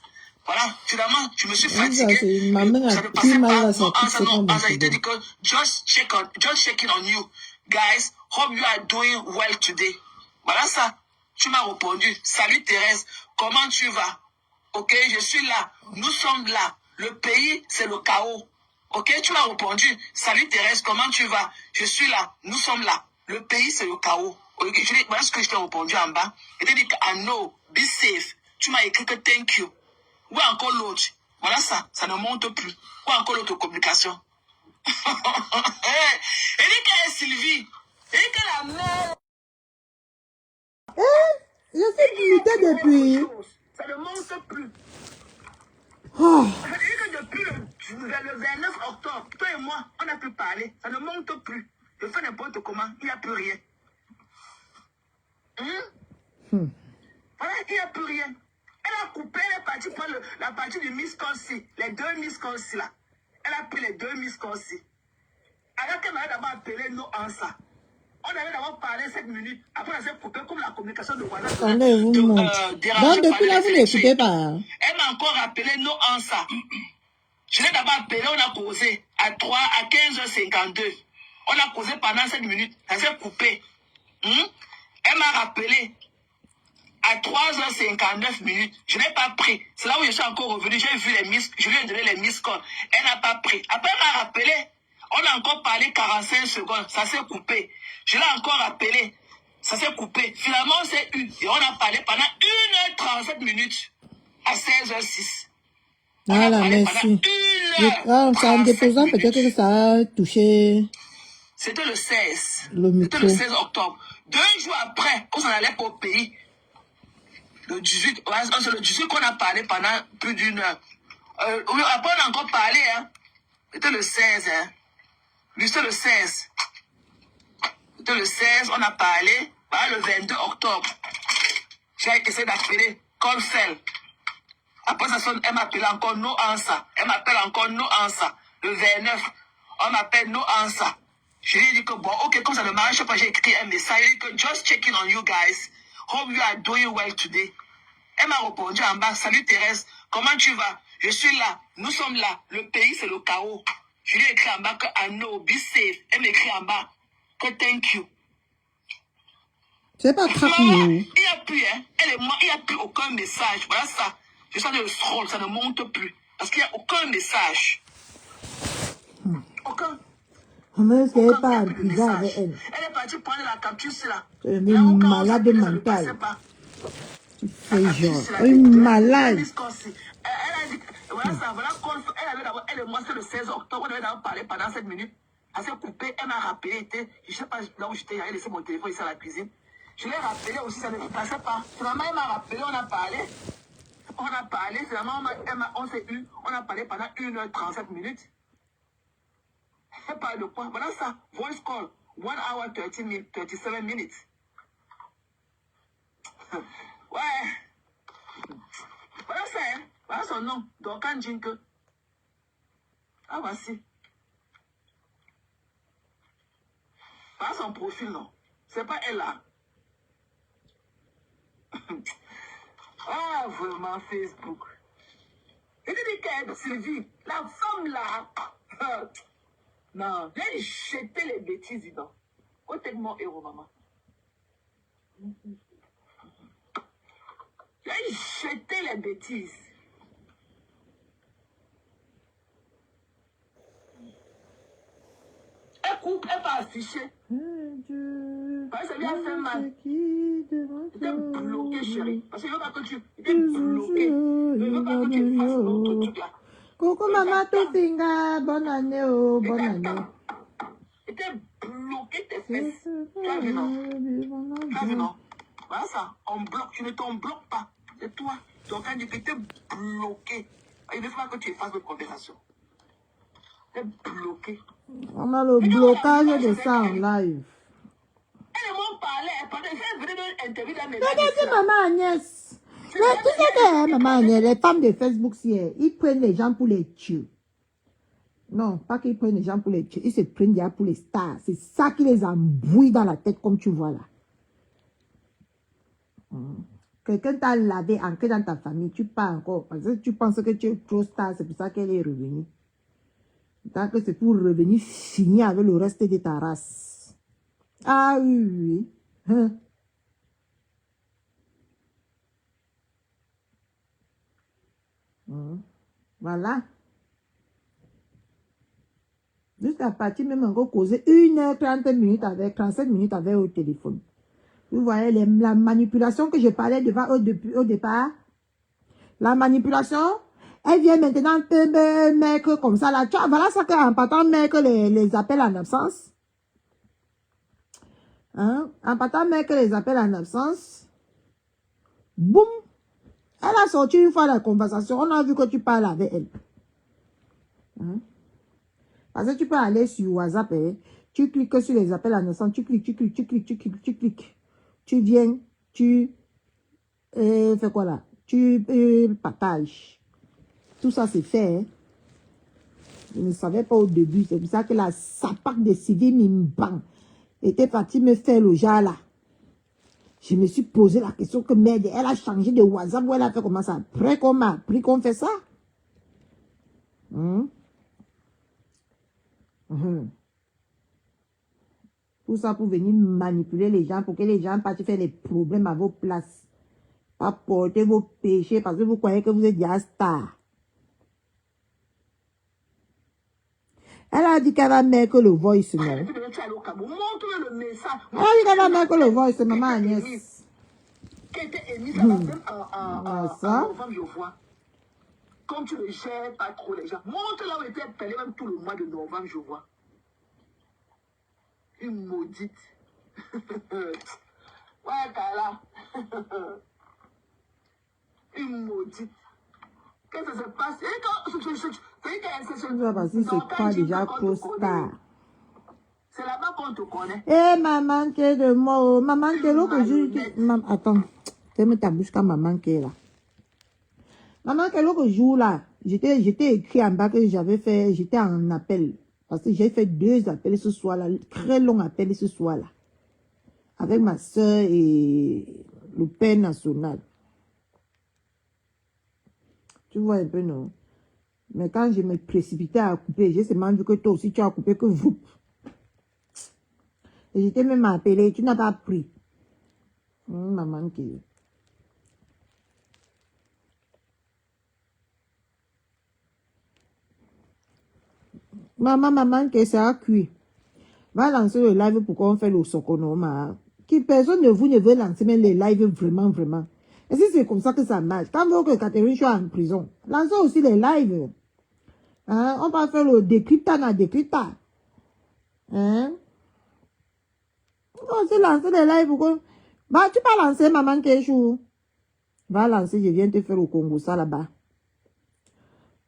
Voilà. Finalement, je me suis fatigué. Ma main a pris mal à sa petite no answer. Il te dit que just checking on you. Guys, hope you are doing well today. Voilà ça. Tu m'as répondu. Salut Thérèse, comment tu vas? Ok, je suis là. Nous sommes là. Le pays, c'est le chaos. Ok, tu m'as répondu. Salut Thérèse, comment tu vas? Je suis là. Nous sommes là. Le pays, c'est le chaos. Ok, voilà ce que je t'ai répondu en bas. Je t'ai dit que I know, be safe. Tu m'as écrit que thank you. Où est encore l'autre? Voilà ça. Ça ne monte plus. Où est encore l'autre communication? Et dit qu'elle est Sylvie. Et dit que la mère. Je suis muté depuis. Ça ne monte plus. Oh. Ça veut dire que depuis le 29 octobre, toi et moi, on a pu parler. Ça ne monte plus. Je fais n'importe comment. Il n'y a plus rien. Voilà, il n'y a plus rien. Elle a coupé, elle est partie prendre la partie du Miss Corsi. Les 2 Miss Corsi là. Elle a pris les 2 Miss Corsi. Alors qu'elle m'avait d'abord appelé no answer. On avait d'abord parlé 7 minutes. Après, elle s'est coupée comme la communication de Wanda. Attendez, vous montre. Donc, depuis là, vous n'écoutez pas. Elle m'a encore appelé no answer. Je l'ai d'abord appelé, on a causé à 15h52. On a causé pendant 7 minutes. Elle s'est coupée. Elle m'a rappelé à 3h59 minutes. Je n'ai pas pris. C'est là où je suis encore revenu. J'ai vu les miss. Je lui ai donné les miss calls. Elle n'a pas pris. Après, elle m'a rappelé. On a encore parlé 45 secondes. Ça s'est coupé. Je l'ai encore appelé. Ça s'est coupé. Finalement, on s'est eu. Et on a parlé pendant 1h37 minutes. À 16h06. Voilà, merci. En déposant, peut-être que ça a touché. C'était le 16. C'était le 16 octobre. 2 jours après, on s'en allait pour le pays. Le 18, c'est le 18 qu'on a parlé pendant plus d'1 heure. Après, on a encore parlé. C'était le 16. C'était le 16. C'était le 16, on a parlé. Voilà, le 22 octobre. J'ai essayé d'appeler. Call fell. Après, ça sonne, elle m'appelle encore no answer. Elle m'appelle encore no answer. Le 29, on m'appelle no answer. Je lui ai dit que bon, ok, comme ça ne marche pas, j'ai écrit un message. J'ai dit que just checking on you guys. Hope you are doing well today. Elle m'a répondu en bas, salut Thérèse, comment tu vas? Je suis là, nous sommes là. Le pays, c'est le chaos. Je lui ai écrit en bas que I know, be safe. Elle m'écrit en bas que thank you. C'est pas grave. Il n'y a plus, elle et moi, il n'y a plus aucun message. Voilà ça. Je sens le scroll, ça ne monte plus. Parce qu'il n'y a aucun message. Aucun. C'est pas bizarre avec elle. Elle est partie prendre la capture là. Elle est malade mentale. Tu fais genre. Une malade. Elle a dit, voilà ça, voilà elle avait d'abord, elle et moi, c'est le 16 octobre, on avait d'abord parlé pendant 7 minutes. Elle s'est coupée, elle m'a rappelé, je ne sais pas là où j'étais, j'avais laissé mon téléphone ici à la cuisine. Je l'ai rappelé aussi, ça ne passait pas. Finalement, elle m'a rappelé, on a parlé. On a parlé, finalement, on s'est eu, on a parlé pendant 1h37 minutes. Elle parle de quoi? Voilà ça, voice call, 1 hour 37 minutes. Ouais. Voilà ça, voilà son nom, Duncan Jinke. Ah, voici. Voilà son profil, non. C'est pas elle là. Ah, vraiment, Facebook. Et tu dis qu'elle, Sylvie, la femme là. Non, j'ai jeté les bêtises dedans. Oh, tellement héros, maman. J'ai jeté les bêtises. coupe n'est pas affichée. Parce que ça lui a fait mal. Il était bloqué, chérie. Parce qu'il ne veut pas que tu... Il était bloqué. Il ne veut pas que tu fasses l'autre truc là. Coucou maman Tofinga, bonne année, oh, bonne année. Il était bloqué tes fesses. Tu as vu, non? Tu as vu, non? Voilà ça, on bloque, tu ne t'en bloques pas. C'est toi. Donc, quand tu étais bloqué, il ne faut pas que tu fasses de conversation. Tu es bloqué. On a le blocage de ça en live. Elles m'ont parlé, elles venaient d'une interview dans mes Regardez maman Agnès. Mais tu sais que maman Agnès, les femmes de Facebook, ils prennent les gens pour les tuer. Non, pas qu'ils prennent les gens pour les tuer. Ils se prennent déjà pour les stars. C'est ça qui les embrouille dans la tête, comme tu vois là. Quelqu'un t'a lavé, ancré dans ta famille. Tu pars encore. Parce que tu penses que tu es trop star. C'est pour ça qu'elle est revenue. Tant que c'est pour revenir finir avec le reste de ta race. Ah oui, oui. Hein? Voilà. Jusqu'à partir même encore causer 1h30 minutes avec 37 minutes avec au téléphone. Vous voyez la manipulation que je parlais au départ. La manipulation, elle vient maintenant mettre comme ça là. Tu vois, voilà ça qu'en partant mettre les appels en absence. Hein? En partant mettre les appels en absence. Boum! Elle a sorti une fois la conversation. On a vu que tu parles avec elle. Hein? Parce que tu peux aller sur WhatsApp. Tu cliques sur les appels en absence. Tu cliques. Tu viens. Tu fais quoi là? Tu partages. Tout ça c'est fait. Hein? Je ne savais pas au début. C'est pour ça que la sapac de civil Mimban était partie me faire le genre là. Je me suis posé la question que merde, elle a changé de WhatsApp ou elle a fait comment ça? Après qu'on m'a appris qu'on fait ça? Tout ça pour venir manipuler les gens, pour que les gens partent faire des problèmes à vos places. Pas porter vos péchés parce que vous croyez que vous êtes déjà star. Elle a dit qu'elle va mettre le voice, non? Elle a dit qu'elle va mettre le voice, maman Agnès. Qui était émise même en novembre, je vois. Comme tu ne gères pas trop les gens. Montre là où était appelé même tout le mois de novembre, je vois. Une maudite. Ouais, Kala. Une maudite. Qu'est-ce que ça se passe? C'est quoi déjà trop star? C'est là-bas qu'on te connaît. Eh, maman, qui est de moi. Maman, qui est là que je... Attends, ferme ta bouche quand maman qui est là. Maman, qui est là que je joue là. J'étais écrit en bas que j'étais en appel. Parce que j'ai fait 2 appels ce soir là. Très long appel ce soir là. Avec ma soeur et le père national. Tu vois un peu, non? Mais quand je me précipitais à couper, j'ai seulement vu que toi aussi tu as coupé que vous. Et j'étais même appelé, tu n'as pas pris. Maman qui... Maman qui ça a cuit. Va lancer le live pour qu'on fait le sokonoma. Qui personne de vous ne veut lancer même les lives vraiment. Et si c'est comme ça que ça marche, quand vous que Catherine soit en prison, lancez aussi les lives. Hein? On va faire le décryptage. Hein? On va aussi lancer les lives. Bah, tu peux lancer maman Kéchou. Va lancer, je viens te faire le Congo ça là-bas.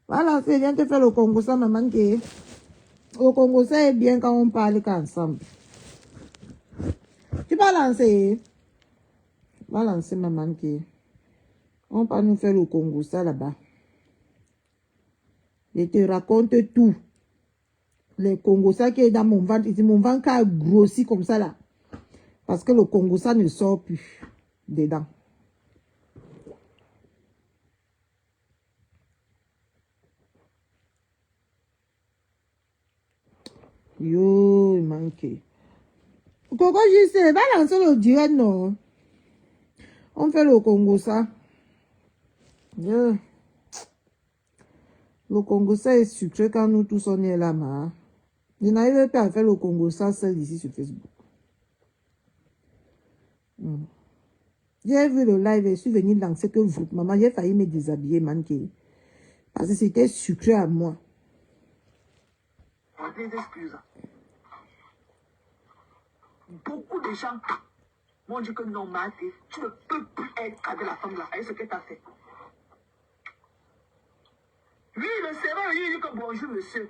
Va lancer, je viens te faire le Congo ça, maman Ké. Au Congo ça est bien quand on parle qu'ensemble. Tu peux lancer. Va lancer maman Ké. On va nous faire le Congo ça là-bas. Je te raconte tout. Le Congo ça qui est dans mon ventre. Ici, mon ventre a grossi comme ça là. Parce que le Congo ça ne sort plus dedans. Yo, il manquait. Coco, je sais, va lancer le direct, non? On fait le Congo ça. Yeah. Le Congo ça est sucré quand nous tous on est là, ma. Je n'arrive pas à faire le Congo sans seul ici sur Facebook. J'ai vu le live et je suis venue lancer que vous, maman, j'ai failli me déshabiller, manquer. Parce que c'était sucré à moi. Des excuses. Beaucoup de gens m'ont dit que non, Maté, tu ne peux plus être avec la femme là, avec ce que tu as fait. Lui, le serveur lui dit que bonjour monsieur.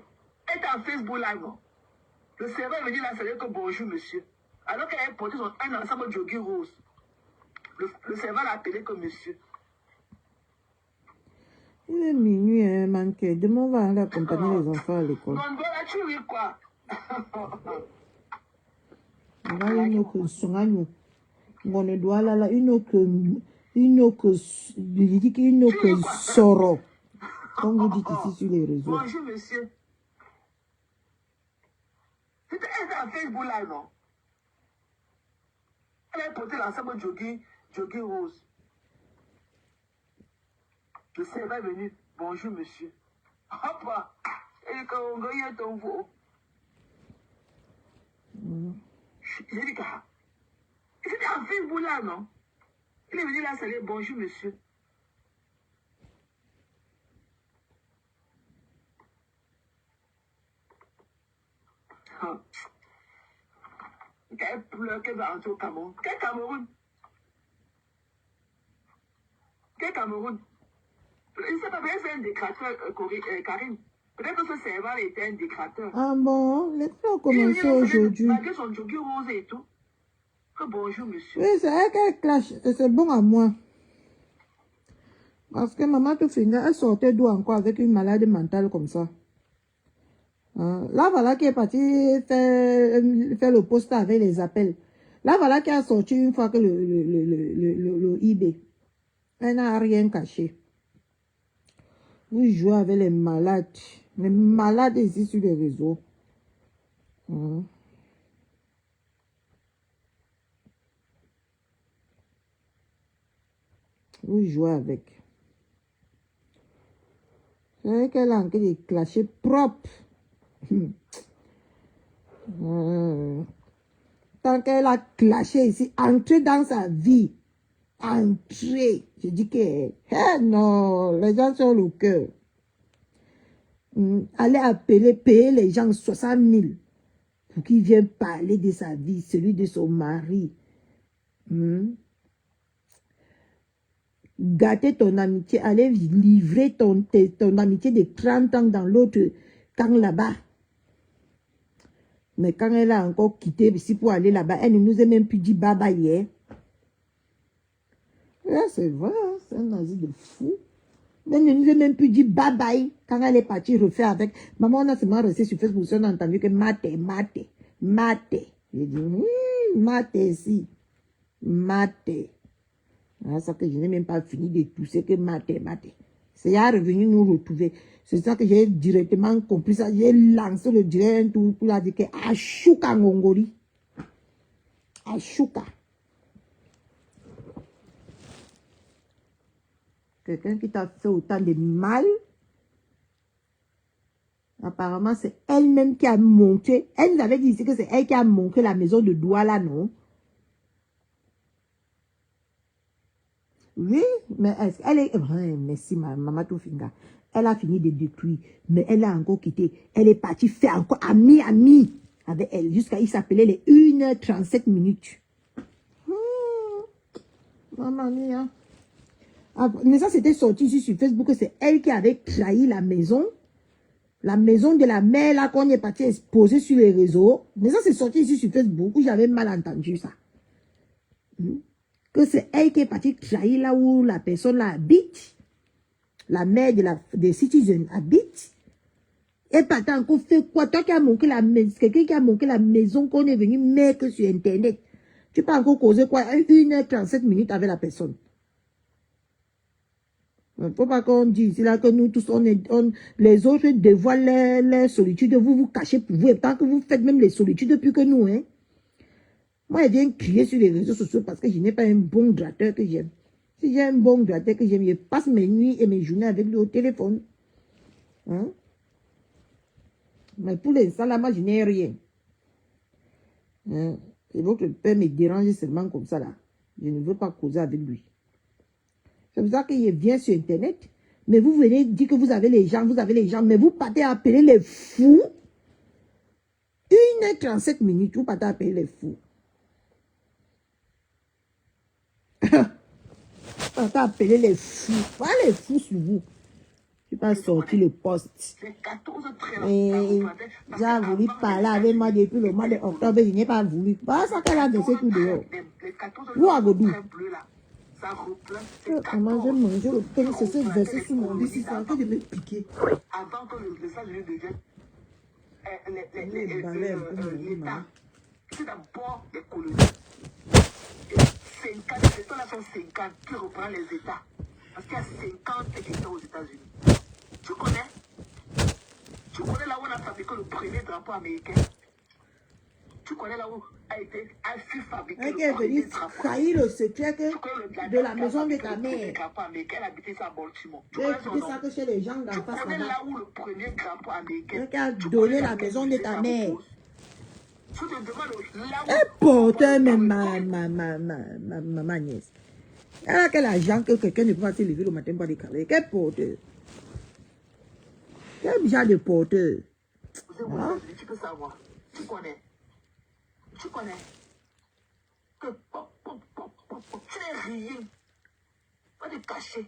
Elle est en Facebook live. Non? Le serveur me dit là, c'est que bonjour monsieur. Alors qu'elle a porté un ensemble de jogging rose. Le serveur l'a appelé comme monsieur. Il est minuit, hein, manqué. Demain, on va aller accompagner les enfants à l'école. Non, voilà, tu ris quoi? On va une autre son. On doit là, une autre soro. Comme vous dites ici sur les réseaux. Bonjour monsieur. Elle est en Facebook là, non? Elle a porté l'ensemble de jogging rose. Le serveur est venu. Bonjour monsieur. Hop! Et quand on gagne ton veau. J'ai dit quoi? C'était en Facebook là, non? Il est venu là, saluer. Bonjour monsieur. Qu'elle pleure, qu'elle va rentrer au Cameroun. Quel Cameroun? Quel Cameroun? Je ne sais pas, peut-être c'est un décrateur, Karine. Peut-être que ce serveur était un décrateur. Ah bon, les filles ont commencé aujourd'hui. Malgré son jogging rose et tout. Que bonjour monsieur. Oui, c'est elle qu'elle clash. C'est bon à moi. Parce que maman Tofinga, elle sortait d'où encore avec une maladie mentale comme ça. Hein? Là, voilà qui est parti faire le poste avec les appels. Là, voilà qui a sorti une fois que le eBay. Elle n'a rien caché. Vous jouez avec les malades. Les malades ici sur les réseaux. Hein? Vous jouez avec. C'est vrai qu'elle a encore des clashés propres. Tant qu'elle a clashé ici, entrer dans sa vie. Entrer. Je dis que, non, les gens sont le cœur. Aller appeler, payer les gens 60 000 pour qu'ils viennent parler de sa vie, celui de son mari. Gâter ton amitié, aller livrer ton amitié de 30 ans dans l'autre camp là-bas. Mais quand elle a encore quitté ici pour aller là-bas, elle ne nous a même plus dit bye bye hier. Là, c'est vrai, hein, c'est un nazi de fou. Elle ne nous a même plus dit bye bye quand elle est partie refaire avec. Maman, on a seulement resté sur Facebook, on a entendu que mate. J'ai dit, mate ici. Mate. Ah, ça que je n'ai même pas fini de tousser que mate. C'est à revenu nous retrouver. C'est ça que j'ai directement compris ça. J'ai lancé le direct pour la dire que Ashuka Ngongori. Ashuka. Quelqu'un qui t'a fait autant de mal. Apparemment, c'est elle-même qui a monté. Elle nous avait dit ici que c'est elle qui a monté la maison de Douala, non? Oui, mais elle est... Merci, maman Tofinga. Elle a fini de détruire, mais elle a encore quitté. Elle est partie faire encore ami avec elle. Jusqu'à, il s'appelait les 1h37 minutes. Maman mia. Mais ça, c'était sorti ici sur Facebook, que c'est elle qui avait trahi la maison. La maison de la mère, là, qu'on est parti exposer sur les réseaux. Mais ça, c'est sorti ici sur Facebook, où j'avais mal entendu ça. Que c'est elle qui est partie trahir là où la personne là habite. La mère des citizens habite. Et pas tant qu'on fait quoi? Toi qui as manqué la maison, quelqu'un qui a manqué la maison qu'on est venu mettre sur Internet. Tu peux encore causer quoi? 1h37 minutes avec la personne. Il ne faut pas qu'on dise là que nous tous, les autres dévoilent les solitudes. Vous cachez pour vous. Et tant que vous faites même les solitudes plus que nous, hein. Moi, je viens crier sur les réseaux sociaux parce que je n'ai pas un bon gratteur que j'aime. Si j'ai un bon gratteur que j'aime, je passe mes nuits et mes journées avec lui au téléphone. Hein? Mais pour l'instant, là, moi, je n'ai rien. Hein? Et votre père me dérange seulement comme ça, là. Je ne veux pas causer avec lui. C'est pour ça qu'il vient sur Internet. Mais vous venez dire que vous avez les gens, mais vous partez appeler les fous. 1h37 minutes, vous partez appeler les fous. Vous partez appeler les fous. Voilà les fous sur vous. Je vais pas sortir le poste. Et j'ai voulu parler avec moi depuis le mois d'octobre, je n'ai pas voulu. Voilà ça qu'elle a versé tout dehors. Où à Godou? Comment j'ai mangé le pain, c'est ce versé sur mon lit, c'est ça que de me piquer. Avant que le salut devienne l'État, c'est d'abord les colonies. C'est là sont 50 qui reprend les États. Parce qu'il y a 50 États aux États-Unis. Tu connais là où on a fabriqué le premier drapeau américain? Tu connais là où a fut fabriqué le premier drapeau? Trahir le secret de la maison de ta mère. Elle habitait ça à Baltimore. Tu connais ça que chez les gens d'en face là-bas? Là où le premier drapeau américain a donné la maison de ta mère. Je te demande là où... Elle portait même ma nièce. Elle a quel argent que quelqu'un ne peut pas se lever le matin pour décaler. Quel porteur? Quel genre de porteur? Tu peux savoir. Tu connais que tu n'es rien. Pas de cacher.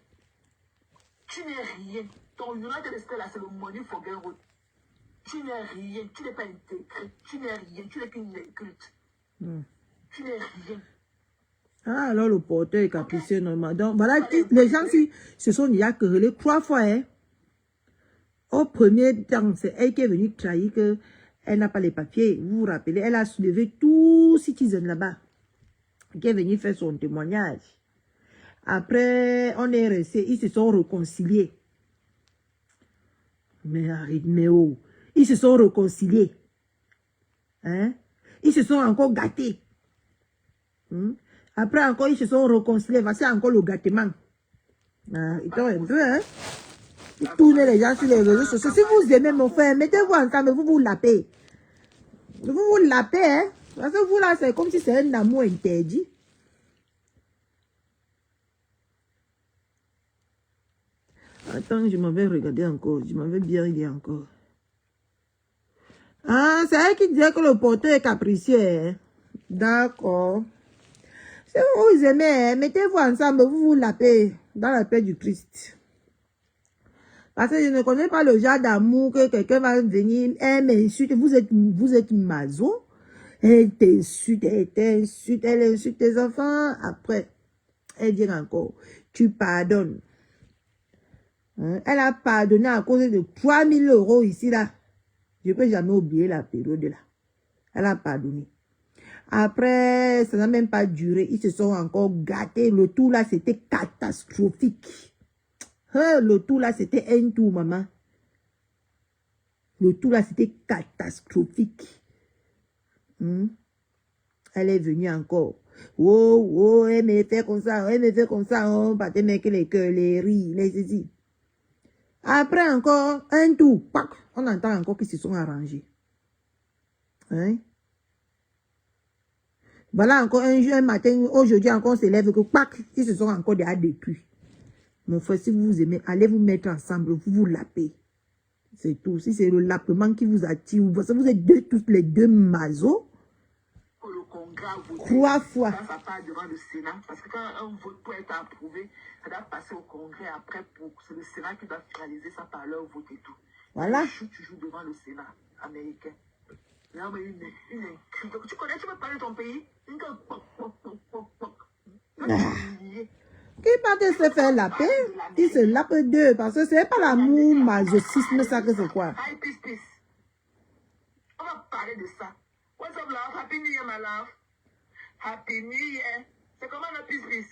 Tu n'es rien. Ton United States là, c'est le money for girl road. Tu n'es rien. Tu n'es pas intégré. Tu n'es rien. Tu n'es qu'une inculte. Tu n'es rien. Ah, alors le porteur est capricieux normalement. Donc voilà, les gens qui se sont déjà querellés 3 fois. Hein. Au premier temps, c'est elle qui est venue trahir que elle n'a pas les papiers. Vous vous rappelez, elle a soulevé tout Citizen là-bas. Qui est venu faire son témoignage. Après, on est resté, ils se sont réconciliés. Mais oh, ils se sont réconciliés. Hein? Ils se sont encore gâtés. Après encore, ils se sont réconciliés. Voici encore le gâtement. Ils ont un peu, hein? Ils tournent les gens sur les réseaux sociaux. Si vous aimez mon frère, mettez-vous ensemble, vous vous lapez. Vous vous lapez, hein? Parce que vous là, c'est comme si c'est un amour interdit. Attends, je m'avais regardé encore. Je m'avais bien regardé encore. Ah, c'est elle qui disait que le porteur est capricieux. Hein? D'accord. Si vous aimez, mettez-vous ensemble, vous vous lapez dans la paix du Christ. Parce que je ne connais pas le genre d'amour que quelqu'un va venir, elle m'insulte, vous êtes maso, elle t'insulte, elle insulte tes enfants, après, elle dit encore, tu pardonnes. Hein? Elle a pardonné à cause de 3 000 € ici, là. Je ne peux jamais oublier la période là. Elle a pardonné. Après, ça n'a même pas duré. Ils se sont encore gâtés. Le tout là, c'était catastrophique. Le tout là, c'était un tout, maman. Le tout là, c'était catastrophique. Elle est venue encore. Oh, elle me fait comme ça, on va te mettre les cœurs, les riz, les ceci. Après encore, un tout, pac, on entend encore qu'ils se sont arrangés. Hein? Voilà encore un matin, aujourd'hui encore on se lève que pac, ils se sont encore déjà détruits. Mon frère, si vous vous aimez, allez vous mettre ensemble, vous vous lapez. C'est tout. Si c'est le lapement qui vous attire, vous êtes tous les deux masos. Le Congrès a voté. 3 fois. Ça part devant le Sénat. Parce que quand un vote peut être approuvé, ça doit passer au Congrès après. C'est le Sénat qui doit finaliser ça par leur vote et tout. Voilà. Tu joues devant le Sénat américain. Là, mais tu connais, tu peux parler de ton pays? Qui part de se faire laper, il se lape d'eux. Parce que c'est pas l'amour masochisme, ça que c'est quoi? Hi, peace. On va parler de ça. What's up, love? Happy New Year, my love. Happy New Year. C'est comment la peace?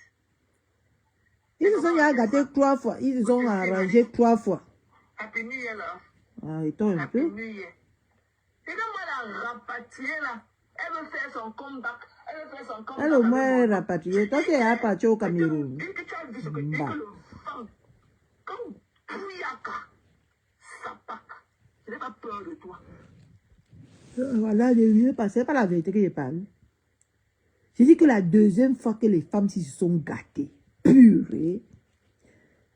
Ils se sont gâtés 3 fois. Ils se sont arrangés 3 fois. Happy New Year, love. Arrêtons un Happy peu. New Year. C'est comme moi la rapatriée là. Elle veut faire son comeback. Elle au moins est rapatriée. Toi, tu es rapatrié au Cameroun. Dès que tu as vu ce que dès que le vent, comme Pouyaka, ça pack. Je n'ai pas peur de toi. Voilà, ne viens pas, c'est pas la vérité que je parle. J'ai dit que la deuxième fois que les femmes se sont gâtées, purée,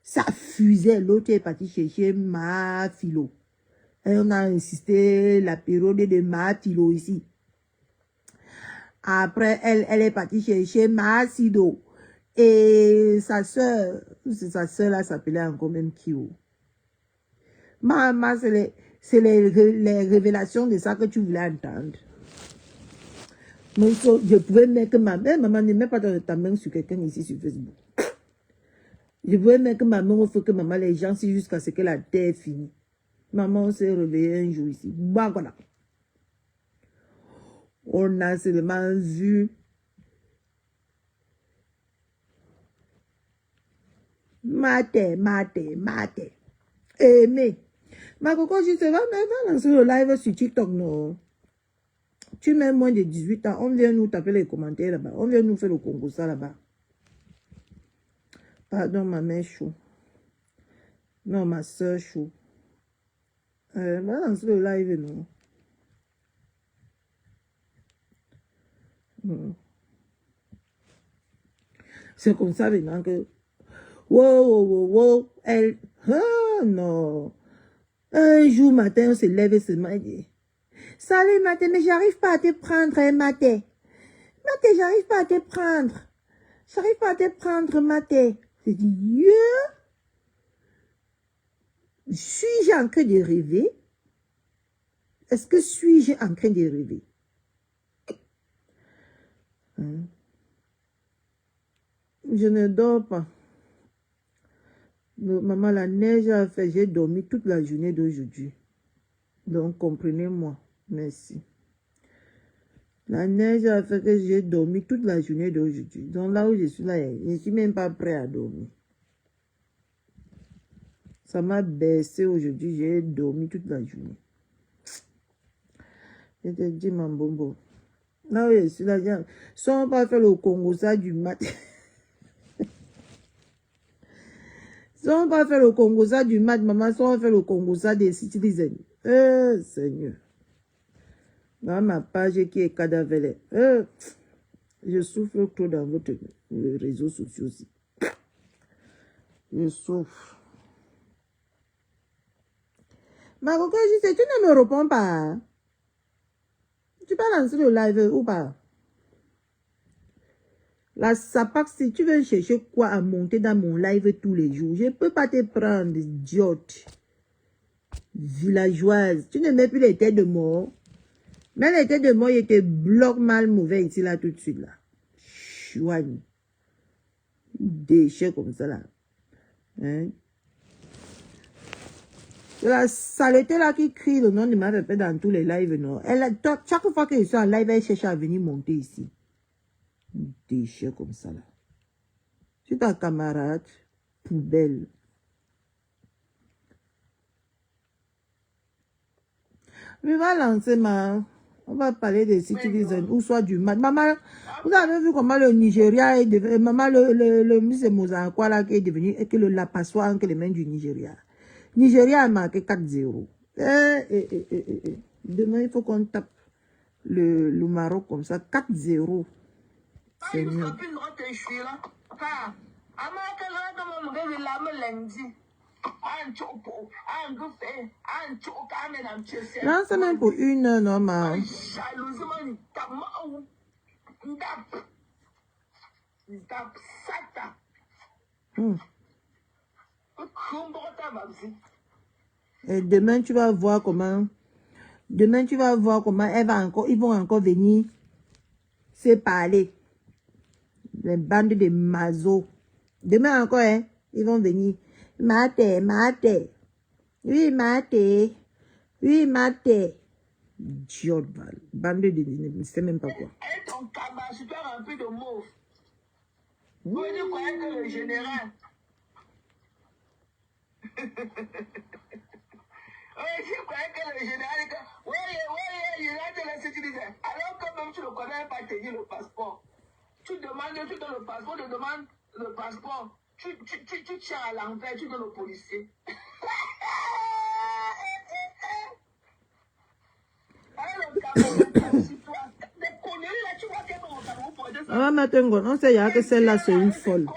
ça fusait. L'autre est parti chercher ma philo. Et on a insisté la période de ma philo ici. Après, elle est partie chercher ma sido. Et sa soeur là s'appelait encore même Kyo. Maman, c'est les révélations de ça que tu voulais entendre. Je pouvais mettre ma main, maman ne met pas ta main sur quelqu'un ici sur Facebook. Je pouvais mettre ma main au feu que maman, les gens, c'est jusqu'à ce que la terre finisse. Maman s'est réveillée un jour ici. Bah, voilà. On a seulement vu maté. Aimé. Ma coco, je sais pas, mais va lancer le live sur TikTok, non. Tu mets moins de 18 ans, on vient nous taper les commentaires là-bas. On vient nous faire le Congo ça là-bas. Pardon, ma mère chou. Non, ma soeur chou. Va lancer le live, non. C'est comme ça maintenant que... Wow. Elle... Ah, non. Un jour matin, on se lève et se dit... Salut, Maté, mais j'arrive pas à te prendre, Maté. Maté, j'arrive pas à te prendre. J'arrive pas à te prendre, Maté. Je dis, suis-je en train de rêver? Est-ce que suis-je en train de rêver? Je ne dors pas. Maman, la neige a fait, j'ai dormi toute la journée d'aujourd'hui. Donc, comprenez-moi. Merci. La neige a fait que j'ai dormi toute la journée d'aujourd'hui. Donc, là où je suis là, je ne suis même pas prêt à dormir. Ça m'a baissé aujourd'hui, j'ai dormi toute la journée. Je te dis, mon bonbon. Là où je suis là, si on va faire le Congo ça du matin. Si on va faire le Congo ça du mat, maman, si on va faire le Congo ça des citizens. Seigneur. Dans ma page qui est cadavre. Je souffre trop dans votre réseaux sociaux aussi. Je souffre. Ma coco, je sais, tu ne me réponds pas. Tu peux lancer le live ou pas? La sapac, si tu veux chercher quoi à monter dans mon live tous les jours, je ne peux pas te prendre, idiote. Villageoise. Tu ne mets plus les têtes de mort. Mais les têtes de mort, il te bloque mal mauvais ici, là, tout de suite, là. Chouane. Déchet comme ça, là. Hein? C'est la saleté, là, qui crie le nom de ma pépé dans tous les lives, non. Chaque fois que je suis en live, elle cherche à venir monter ici. Déchet comme ça, là. Tu ta camarade, poubelle. Je vais lancer on va parler des citizens, ou soit du mat. Maman, vous avez vu comment le Nigeria est devenu, maman, le Miss Mozart, quoi là, qui est devenu, et que la passoire entre les mains du Nigeria. Nigeria a marqué 4-0. Demain, il faut qu'on tape le Maroc comme ça, 4-0. C'est mieux. Non, c'est même pour 1 heure, normal. Et demain, tu vas voir comment... Demain, tu vas voir comment ils vont encore venir se parler. Les bandes de mazo. Demain encore, hein, ils vont venir. Maté. Oui, maté. Idiot, bande de... Je ne sais même pas quoi. Et ton cabas, tu dois remplir de mauve. Vous dites quoi que le général? Oui, je croyais que le général... Oui, il a de la sécurité. Alors que même tu ne connais pas te dire le passeport. Tu demandes, tu donnes le passeport, tu demandes le passeport. Tu tiens à l'envers, tu donnes au policier. Alors le On va mettre un gros. On sait que celle-là, c'est une folle.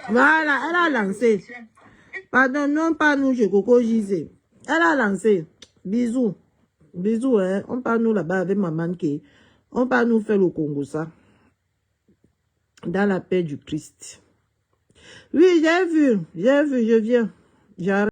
Voilà, elle a lancé. Pardon, non, pas nous, chez Coco Gisé. Elle a lancé. Bisous. Bisous, hein. On part nous là-bas avec maman qui. On part nous faire le Congo, ça. Dans la paix du Christ. Oui, j'ai vu, je viens. J'arrête.